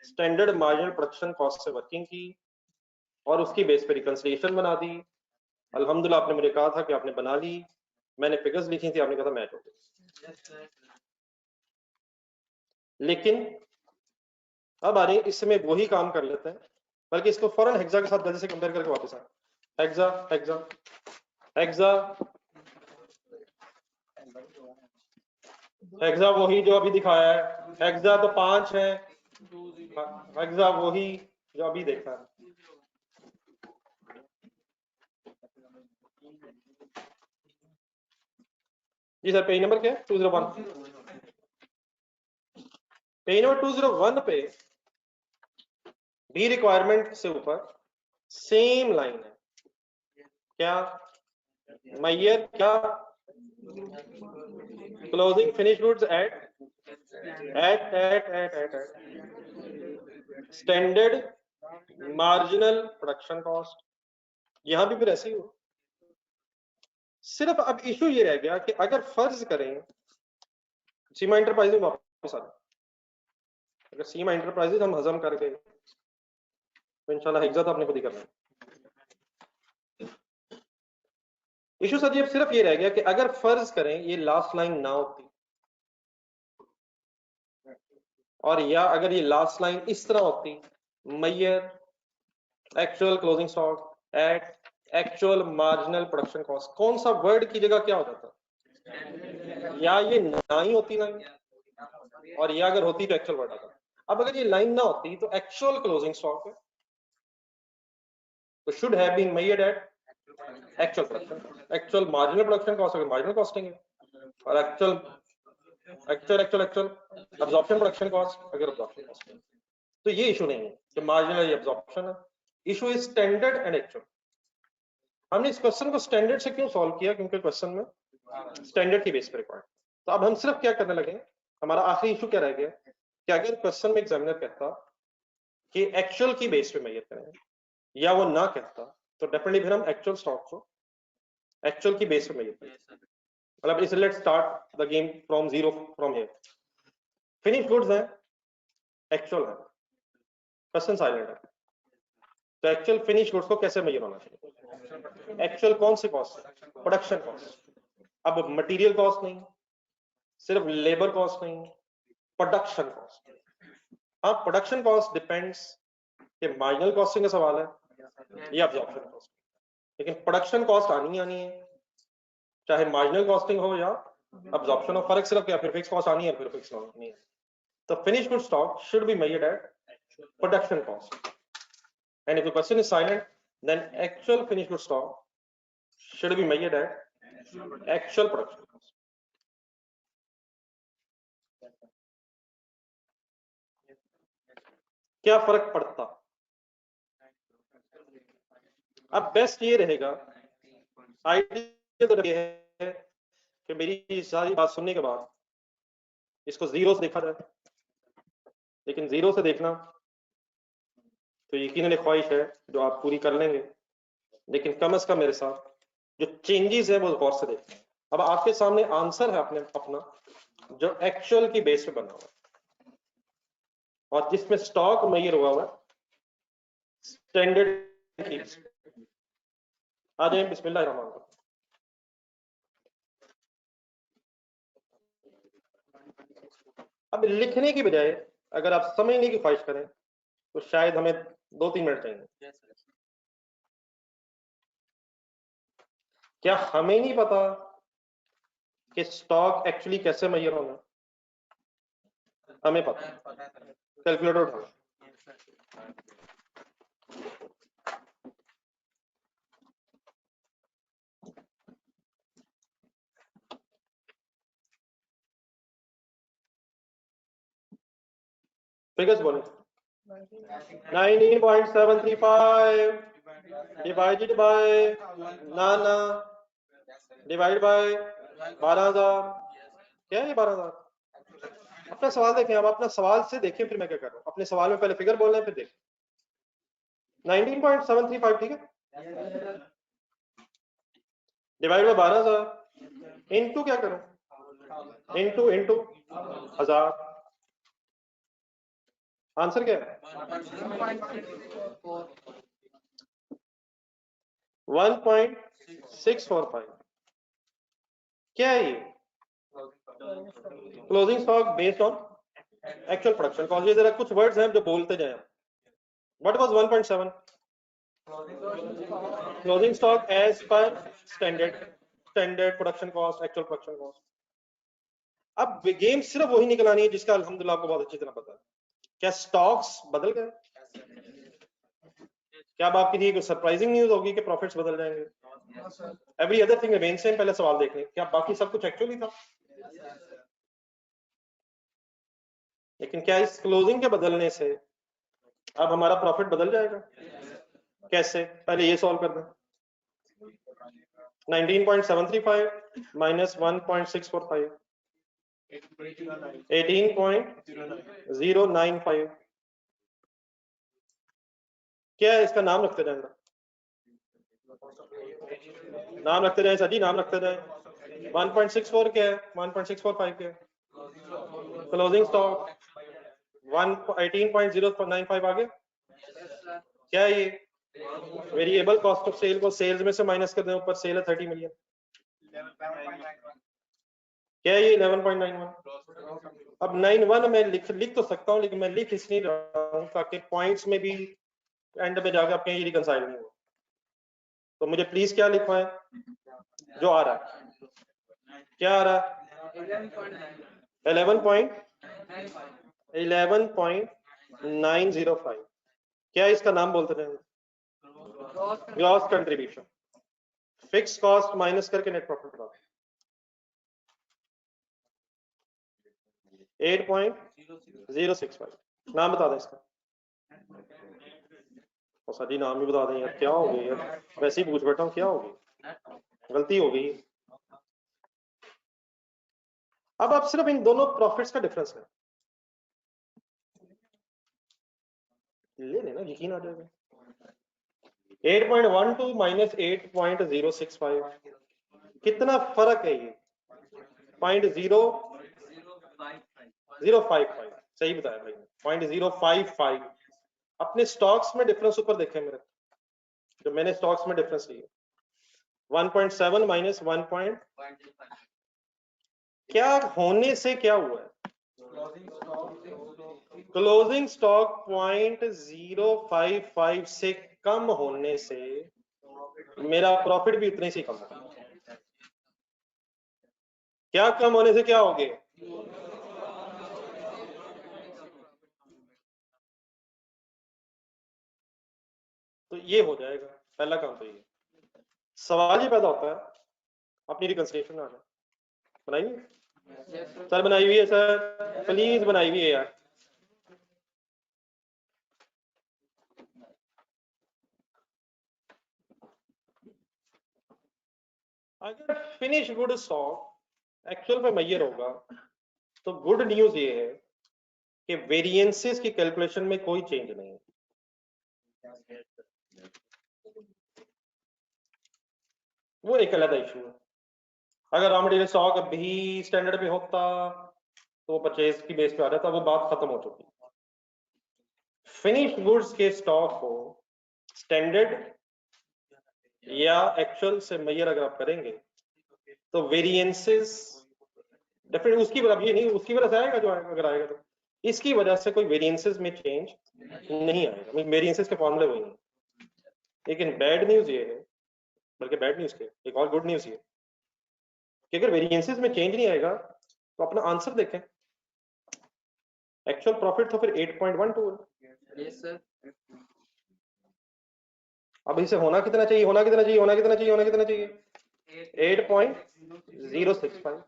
स्टैंडर्ड मार्जिनल प्रोडक्शन कॉस्ट से वर्किंग की और उसकी बेस पे रिकंसिलिएशन बना दी। अल्हम्दुलिल्लाह आपने मुझे कहा था कि आपने बना ली, मैंने फिगर्स लिखी थी, आपने कहा था मैच हो गई। लेकिन अब आ रही इसमें वही काम कर लेते हैं, बल्कि इसको फौरन हेक्सा के साथ जल्दी से कंपेयर करके वापस आए। हेक्सा हेक्सा हेक्सा हेक्सा वही जो अभी दिखाया है। हेक्सा तो 5 है, हेक्सा वही जो अभी देखा है। जी सर, पेज नंबर क्या है? 201। पेज नंबर 201 पे बी रिक्वायरमेंट से ऊपर सेम लाइन है। क्या मैयर? क्या closing finish goods at standard marginal production cost. यहां भी फिर ऐसे ही हो। सिर्फ अब इशू ये रह गया कि अगर फर्ज करें सीमा इंटरप्राइजेज वापस आ जाए, अगर सीमा इंटरप्राइजेज हम हजम कर गए तो इंशाल्लाह हेक्सा तो आपने खुद ही करना है। इशू सर जी अब सिर्फ ये रह गया कि अगर फर्ज करें ये लास्ट लाइन ना होती, और या अगर ये लास्ट लाइन इस तरह होती, measure actual closing stock at actual marginal production cost, कौन सा वर्ड की जगह क्या हो जाता? या ये ना ही होती लाइन, और या अगर होती तो एक्चुअल वर्ड आता। अब अगर ये लाइन ना होती तो एक्चुअल क्लोजिंग स्टॉक तो should have been measured at actual production. Actual marginal production cost अगर मार्जिनल कॉस्टिंग है, और एक्चुअल अब्जॉर्प्शन प्रोडक्शन कॉस्ट अगर अब्जॉर्प्शन कॉस्ट है। तो ये इशू नहीं है कि मार्जिनल या अब्जॉर्प्शन है, issue is standard and actual. हमने इस क्वेश्चन को स्टैंडर्ड से क्यों सॉल्व किया? क्योंकि क्वेश्चन में स्टैंडर्ड की बेस पर रिक्वायर्ड। तो अब हम सिर्फ क्या करने लगे, हमारा आखिरी इशू क्या रह गया कि अगर क्वेश्चन में एग्जामिनर कहता कि एक्चुअल की बेस पे मेजर करें, या वो ना कहता, तो डेफिनेटली फिर हम एक्चुअल स्टॉक को एक्चुअल की बेस पे मेजर करें। मतलब इस let's start the game from zero, from here. Finish goods है, एक्चुअल है, क्वेश्चन साइलेंट है, तो एक्चुअल फिनिश गुड्स को कैसे मेजर होना चाहिए? एक्चुअल कौन सी कॉस्ट? Production cost. अब मटेरियल कॉस्ट नहीं, सिर्फ लेबर कॉस्ट नहीं, प्रोडक्शन कॉस्ट। हाँ, प्रोडक्शन कॉस्ट डिपेंड्स कि मार्जिनल कॉस्टिंग का सवाल है या अब्जॉर्प्शन कॉस्ट, लेकिन प्रोडक्शन कॉस्ट आनी है, चाहे मार्जिनल कॉस्टिंग हो या अब्जॉर्प्शन हो। फर्क सिर्फ क्या, फिर फिक्स कॉस्ट आनी है, फिर फिक्स नहीं है। तो finish good stock should be measured eight production cost, and if the question is silent, then actual finished good stock should be measured at actual production cost. क्या फर्क पड़ता? अब बेस्ट ये रहेगा, आइडिया तो ये है कि मेरी सारी बात सुनने के बाद इसको जीरो से देखा जाए, लेकिन जीरो से देखना तो यकीनन एक ख्वाहिश है जो आप पूरी कर लेंगे, लेकिन कम से कम मेरे साथ जो चेंजेस है वो गौर से देखें। अब आपके सामने आंसर है अपना जो एक्चुअल की बेस पे बना हुआ है और जिसमें स्टॉक मेजर हुआ हुआ स्टैंडर्ड की। आ जाए बिस्मिल्लाहिर्रहमानिर्रहीम। अब लिखने की बजाय अगर आप समझने की ख्वाहिश करें तो शायद हमें 2-3 मिनट चाहिए। क्या हमें नहीं पता कि स्टॉक एक्चुअली कैसे मेजर होना? हमें पता है, कैलकुलेटर उठाओ। फिगर्स बोले 19.735 divided by Nana divide by 12,000। क्या है ये 12,000? अपना सवाल देखें, अब अपना सवाल से देखें फिर मैं क्या कर रहा हूँ। अपने सवाल में पहले फिगर बोलना है फिर देखें। 19.735 ठीक है, डिवाइड बाय 12,000 इनटू क्या करूं, इनटू 1000। आंसर क्या है? 1.645। क्या है ये? Closing stock based on actual production cost. ये जरा कुछ वर्ड्स हैं जो बोलते जाए। What was 1.7? Closing stock as per standard production cost, actual production cost. अब गेम सिर्फ वही निकलानी है जिसका अल्हम्दुलिल्लाह आपको बहुत अच्छी तरह पता है। क्या स्टॉक्स बदल गए? क्या अब आपके लिए कोई सरप्राइजिंग न्यूज होगी कि प्रॉफिट्स बदल जाएंगे? Every other thing remain same. पहले सवाल देख लें, क्या बाकी सब कुछ एक्चुअली था? लेकिन क्या इस क्लोजिंग के बदलने से अब हमारा प्रॉफिट बदल जाएगा? कैसे? पहले ये सॉल्व कर दें। 19.735 माइनस 1.645 18.095। क्या है इसका? नाम रखते जाएंगे, नाम रखते जाए सर जी, नाम रखते जाए। 1.64 क्या है? 1.645 क्या है? क्लोजिंग स्टॉक 18.095 आगे क्या है ये? वेरिएबल कॉस्ट ऑफ सेल को सेल्स में से माइनस कर दें, ऊपर सेल है 30 मिलियन। क्या है ये? 11.91। अब 91 मैं लिख तो सकता हूं, लेकिन मैं लिख इसलिए रहा हूं ताकि पॉइंट्स में भी एंड में जाकर आपके ये रिकंसाइल नहीं हो। तो मुझे प्लीज क्या लिखवाएं जो आ रहा है? क्या आ रहा है? 11.905। क्या इसका नाम बोलते हैं? Gross contribution. Fix cost minus करके नेट प्रॉफिट बता 8.065। नाम बता दें इसका। और सर जी नाम भी बता दें यार, क्या हो गई यार, वैसे ही पूछ बैठा हूँ, क्या हो गई, गलती हो गई। अब आप सिर्फ इन दोनों प्रॉफिट्स का डिफरेंस है ले लेना, यकीन आ जाएगा। 8.12 माइनस 8.065 कितना फर्क है ये? 0.055। सही बताया भाई, 0.055। अपने स्टॉक्स में डिफरेंस ऊपर देखें मेरे, जो मैंने स्टॉक्स में डिफरेंस लिया 1.7 माइनस 1. क्या होने से क्या हुआ है? क्लोजिंग स्टॉक 0.055 से कम होने से मेरा प्रॉफिट भी उतने से कम होगा। क्या कम होने से क्या हो गया? तो ये हो जाएगा पहला काम। तो ये सवाल ही पैदा होता है, अपनी रिकंसिलिएशन आ जाए। बनाई हुई सर? बनाई हुई है सर, प्लीज बनाई हुई है यार। अगर फिनिश गुड स्टॉक एक्चुअल में मैयर होगा तो गुड न्यूज ये है कि वेरिएंसेस की कैलकुलेशन में कोई चेंज नहीं है। वो एक अलग इशू है। अगर रॉ मटेरियल स्टॉक अभी स्टैंडर्ड पे होता तो परचेज की बेस पे आ जाता, वो बात खत्म हो चुकी। फिनिश गुड्स के स्टॉक को स्टैंडर्ड या एक्चुअल से मैयर अगर आप करेंगे तो वेरिएंसेस डेफिनेटली उसकी वजह ये नहीं, उसकी वजह से आएगा जो आएगा, अगर आएगा तो इसकी वजह से कोई वेरिएंसेस में चेंज नहीं आएगा। वेरिएंसेस के फॉर्मूले वही हैं। लेकिन बैड न्यूज ये है, बल्कि बैड न्यूज के एक और गुड न्यूज ये कि अगर वेरिएंसेस में चेंज नहीं आएगा तो अपना आंसर देखें, एक्चुअल प्रॉफिट तो फिर 8.12 है। Yes, sir. अब इसे होना कितना चाहिए, होना कितना चाहिए, होना कितना चाहिए, होना कितना चाहिए? 8.065।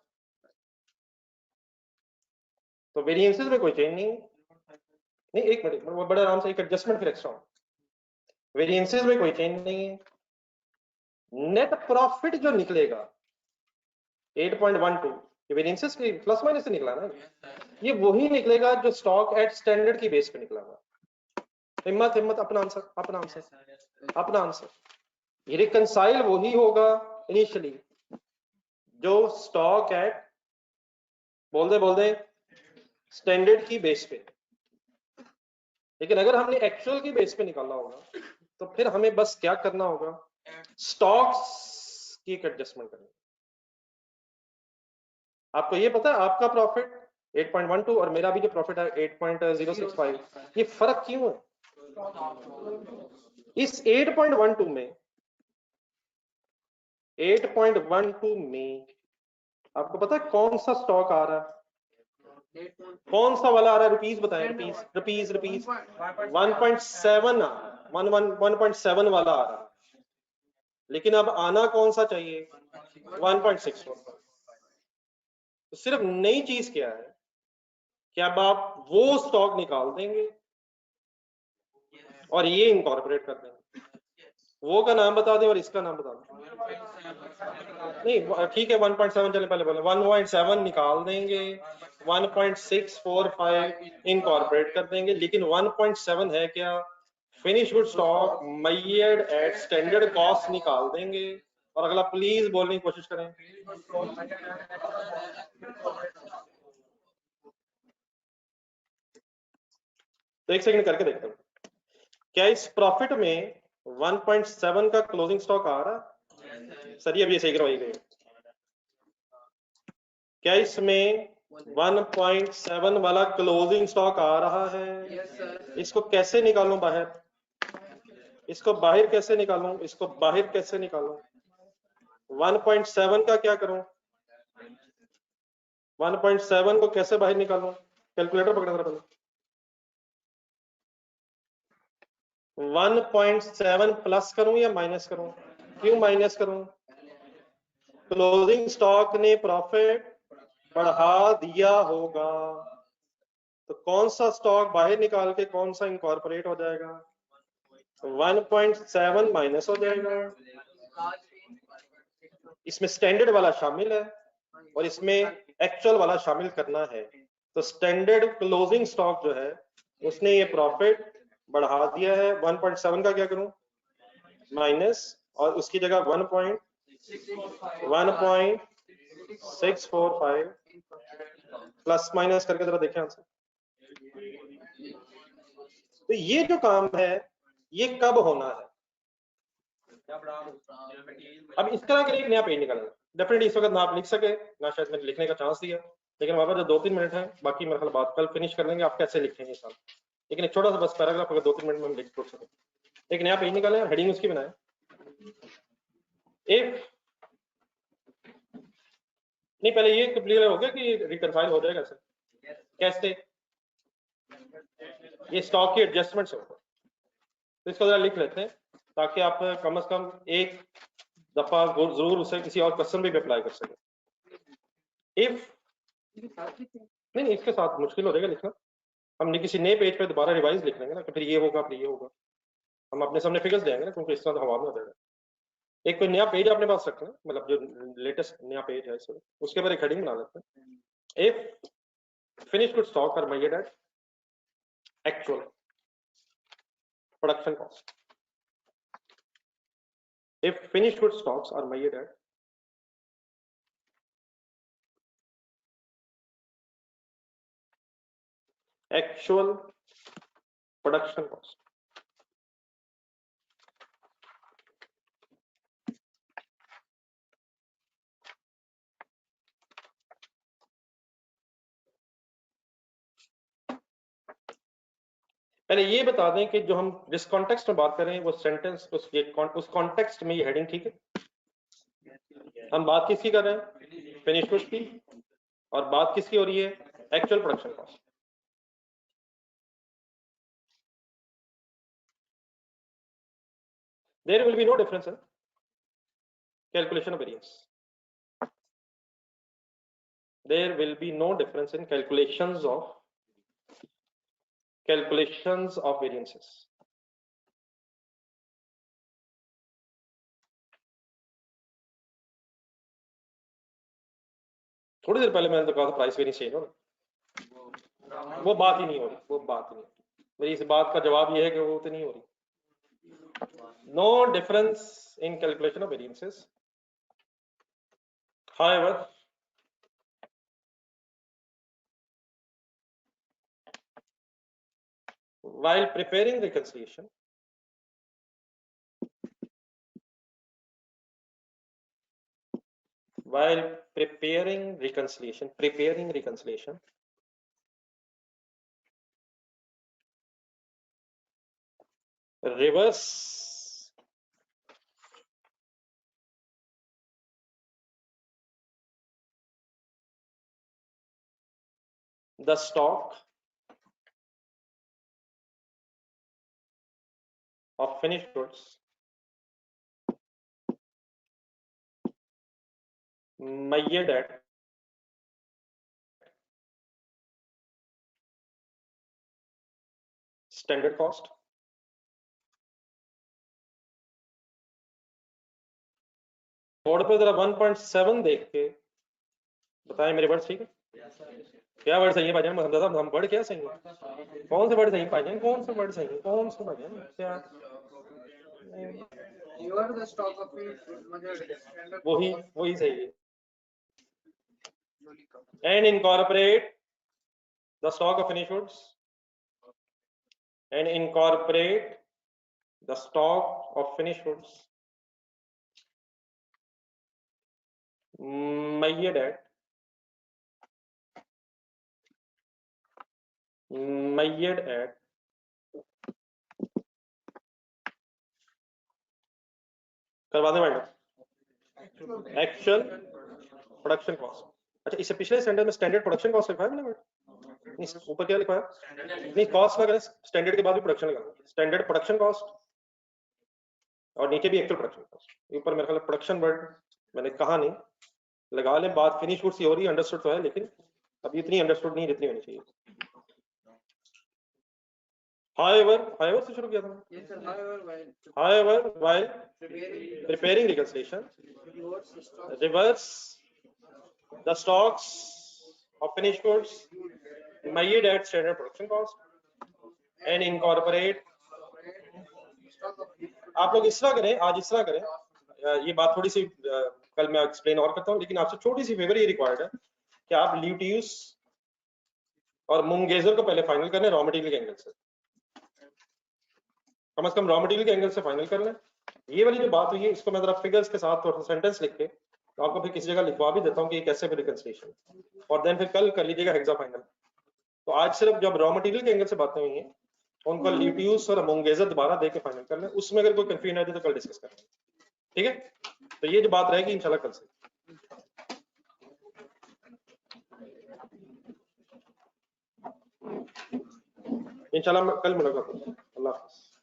तो वेरिएंसेस में कोई चेंज नहीं है। नहीं, एक मिनट, बड़े आराम से, एक एडजस्टमेंट फिर एक्स्ट्रा। वेरिएंसेस में कोई चेंज नहीं है। नेट प्रॉफिट जो निकलेगा 8.12, ये वेरिएंसेस के प्लस माइनस से निकला ना, ये वही निकलेगा जो स्टॉक एट स्टैंडर्ड की बेस पे निकला हुआ। हिम्मत हिम्मत, अपना आंसर, अपना आंसर, अपना आंसर। ये रिकंसाइल वही होगा इनिशियली जो स्टॉक एट, बोल दे स्टैंडर्ड की बेस पे। लेकिन अगर हमने एक्चुअल की बेस पे निकालना होगा तो फिर हमें बस क्या करना होगा, स्टॉक्स की एक एडजस्टमेंट करनी। आपको ये पता है आपका प्रॉफिट 8.12 और मेरा भी जो प्रॉफिट है 8.065, ये फर्क क्यों है? इस 8.12 में 8.12 में आपको पता है कौन सा स्टॉक आ रहा है, कौन सा वाला आ रहा है? रुपीस बताएं, रुपीस रुपीस रुपीस 1.7 1.7 वाला आ रहा है। लेकिन अब आना कौन सा चाहिए? 1.64। तो सिर्फ नई चीज क्या है कि अब आप वो स्टॉक निकाल देंगे और ये इनकॉर्पोरेट कर देंगे। वो का नाम बता दें और इसका नाम बता दें। नहीं ठीक है, 1.7 चले, पहले बोले 1.7 निकाल देंगे, 1.645 इनकॉर्पोरेट कर देंगे। लेकिन 1.7 है क्या? Finish good stock मेयर्ड eight standard cost निकाल देंगे। और अगला प्लीज बोलने की कोशिश करें। तो एक सेकंड करके देखते हैं, क्या इस प्रॉफिट में 1.7 का क्लोजिंग स्टॉक आ रहा है? सर ये अभी सही करवाई गई। क्या इसमें 1.7 वाला क्लोजिंग स्टॉक आ रहा है? Yes, sir. इसको कैसे निकालूं बाहर? इसको बाहर कैसे निकालूं? इसको बाहर कैसे निकालूं? 1.7 का क्या करूं? 1.7 को कैसे बाहर निकालूं? कैलकुलेटर पकड़ा जरा पहले। 1.7 प्लस करूं या माइनस करूं? क्यों माइनस करूं? क्लोजिंग स्टॉक ने प्रॉफिट बढ़ा दिया होगा, तो कौन सा स्टॉक बाहर निकाल के कौन सा इनकॉर्पोरेट हो जाएगा? 1.7 माइनस हो जाएगा। इसमें स्टैंडर्ड वाला शामिल है और इसमें एक्चुअल वाला शामिल करना है। तो स्टैंडर्ड क्लोजिंग स्टॉक जो है उसने ये प्रॉफिट बढ़ा दिया है। 1.7 का क्या करूं? माइनस, और उसकी जगह 1.645 प्लस माइनस करके जरा देखें आंसर। तो ये जो काम है ये कब होना है? अब इस तरह के लिए एक नया पेज निकालना। डेफिनेटली इस वक्त ना आप लिख सके ना शायद मैंने लिखने का चांस दिया, लेकिन हमारे पास जो 2-3 मिनट है, बाकी मेरे ख्याल बात कल फिनिश कर लेंगे आप कैसे लिखेंगे साल। लेकिन एक छोटा सा बस पैराग्राफ अगर 2-3 मिनट में हम लिख सके, एक नया पेज निकालें और हेडिंग उसकी बनाए। इफ नहीं, पहले ये क्लियर हो गया कि रिकंसाइल हो जाएगा सर कैसे? ये स्टॉक की एडजस्टमेंट होगा, तो इसको जरा लिख लेते हैं ताकि आप कम से कम एक दफा जरूर उसे किसी और क्वेश्चन में भी अप्लाई कर सके। इफ नहीं, इसके साथ मुश्किल हो जाएगा लिखना। हम किसी नए पेज पे दोबारा रिवाइज लिख लेंगे ना, तो फिर ये होगा फिर ये होगा, हम अपने सामने फिगर्स देंगे ना, क्योंकि इस तरह हवा में हो जाएगा। एक कोई नया पेज अपने पास रखना, मतलब जो लेटेस्ट नया पेज है इसमें, उसके ऊपर एक हेडिंग बना लेते हैं। If finish good stock are measured at actual production cost, if finished good stocks are measured at actual production cost, पहले ये बता दें कि जो हम जिस कॉन्टेक्स्ट में बात कर रहे हैं वो सेंटेंस उस कॉन्टेक्स्ट में ये हेडिंग ठीक है। हम बात किसकी कर रहे हैं? फिनिश गुड्स की, और बात किसकी हो रही है? Actual production cost. There will be no difference in calculation of variance. There will be no difference in calculations of variances. थोड़ी देर पहले मैंने तो कहा था प्राइस वेरिएंस चेंज हो ना, वो बात ही नहीं हो रही, वो बात ही नहीं। मेरी इस बात का जवाब ये है कि वो तो नहीं हो रही। No difference in calculation of variances. However, while preparing reconciliation, reverse the stock of finished goods measured at standard cost board पे जरा 1.7 देख के बताएं मेरे वर्ड ठीक है? क्या वर्ड सही है भाईजान? हम वर्ड क्या सही है? कौन से वर्ड सही है भाईजान? कौन से वर्ड सही है? कौन से भाईजान? क्या You are the stock of it, standard वही सही है। And incorporate the stock of finished goods and incorporate the stock of finished goods measured at करवा दें मैडम एक्चुअल प्रोडक्शन कॉस्ट। अच्छा, इससे पिछले स्टैंडर्ड में स्टैंडर्ड प्रोडक्शन कॉस्ट लिखा है मैंने? नहीं, ऊपर क्या लिखा है? नहीं, कॉस्ट लगा, स्टैंडर्ड के बाद भी प्रोडक्शन लगा, स्टैंडर्ड प्रोडक्शन कॉस्ट और नीचे भी एक्चुअल प्रोडक्शन कॉस्ट। ऊपर मेरे ख्याल प्रोडक्शन वर्ड मैंने कहा नहीं, लगा ले। बात फिनिश गुड्स हो रही है, अंडरस्टूड तो है, लेकिन अभी इतनी अंडरस्टूड नहीं जितनी होनी चाहिए। However से शुरू किया था। Yes, sir. However, while preparing reconciliation, reverse the stocks of finished goods measured at standard production cost and incorporate। आप लोग इस तरह करें, आज इस तरह करें, ये बात थोड़ी सी कल मैं एक्सप्लेन और करता हूँ, लेकिन आपसे छोटी सी फेवर ये रिक्वायर्ड है कि आप ल्यूटियस और मुंगेजर को पहले फाइनल कर लें रॉ मटेरियल के एंगल से। कम से कम रॉ मटेरियल के एंगल से फाइनल कर लें। ये वाली जो बात हुई है, इसको मैं जरा फिगर्स के साथ थोड़ा सेंटेंस लिख के तो आपको फिर किसी जगह लिखवा भी देता हूँ कि कैसे फिर रिकंसिलिएशन, और देन फिर कल कर लीजिएगा हेक्सा फाइनल। तो आज सिर्फ जब रॉ मटेरियल के एंगल से बातें हुई हैं, उनको ल्यूटियस और मुंगेजर दोबारा दे के फाइनल कर लें। उसमें अगर कोई कंफ्यूजन है तो कल डिस्कस करेंगे, ठीक है? तो ये जो बात रहेगी इंशाल्लाह कल से। इंशाल्लाह कल मुलाकात होगी। अल्लाह हाफ़िज़।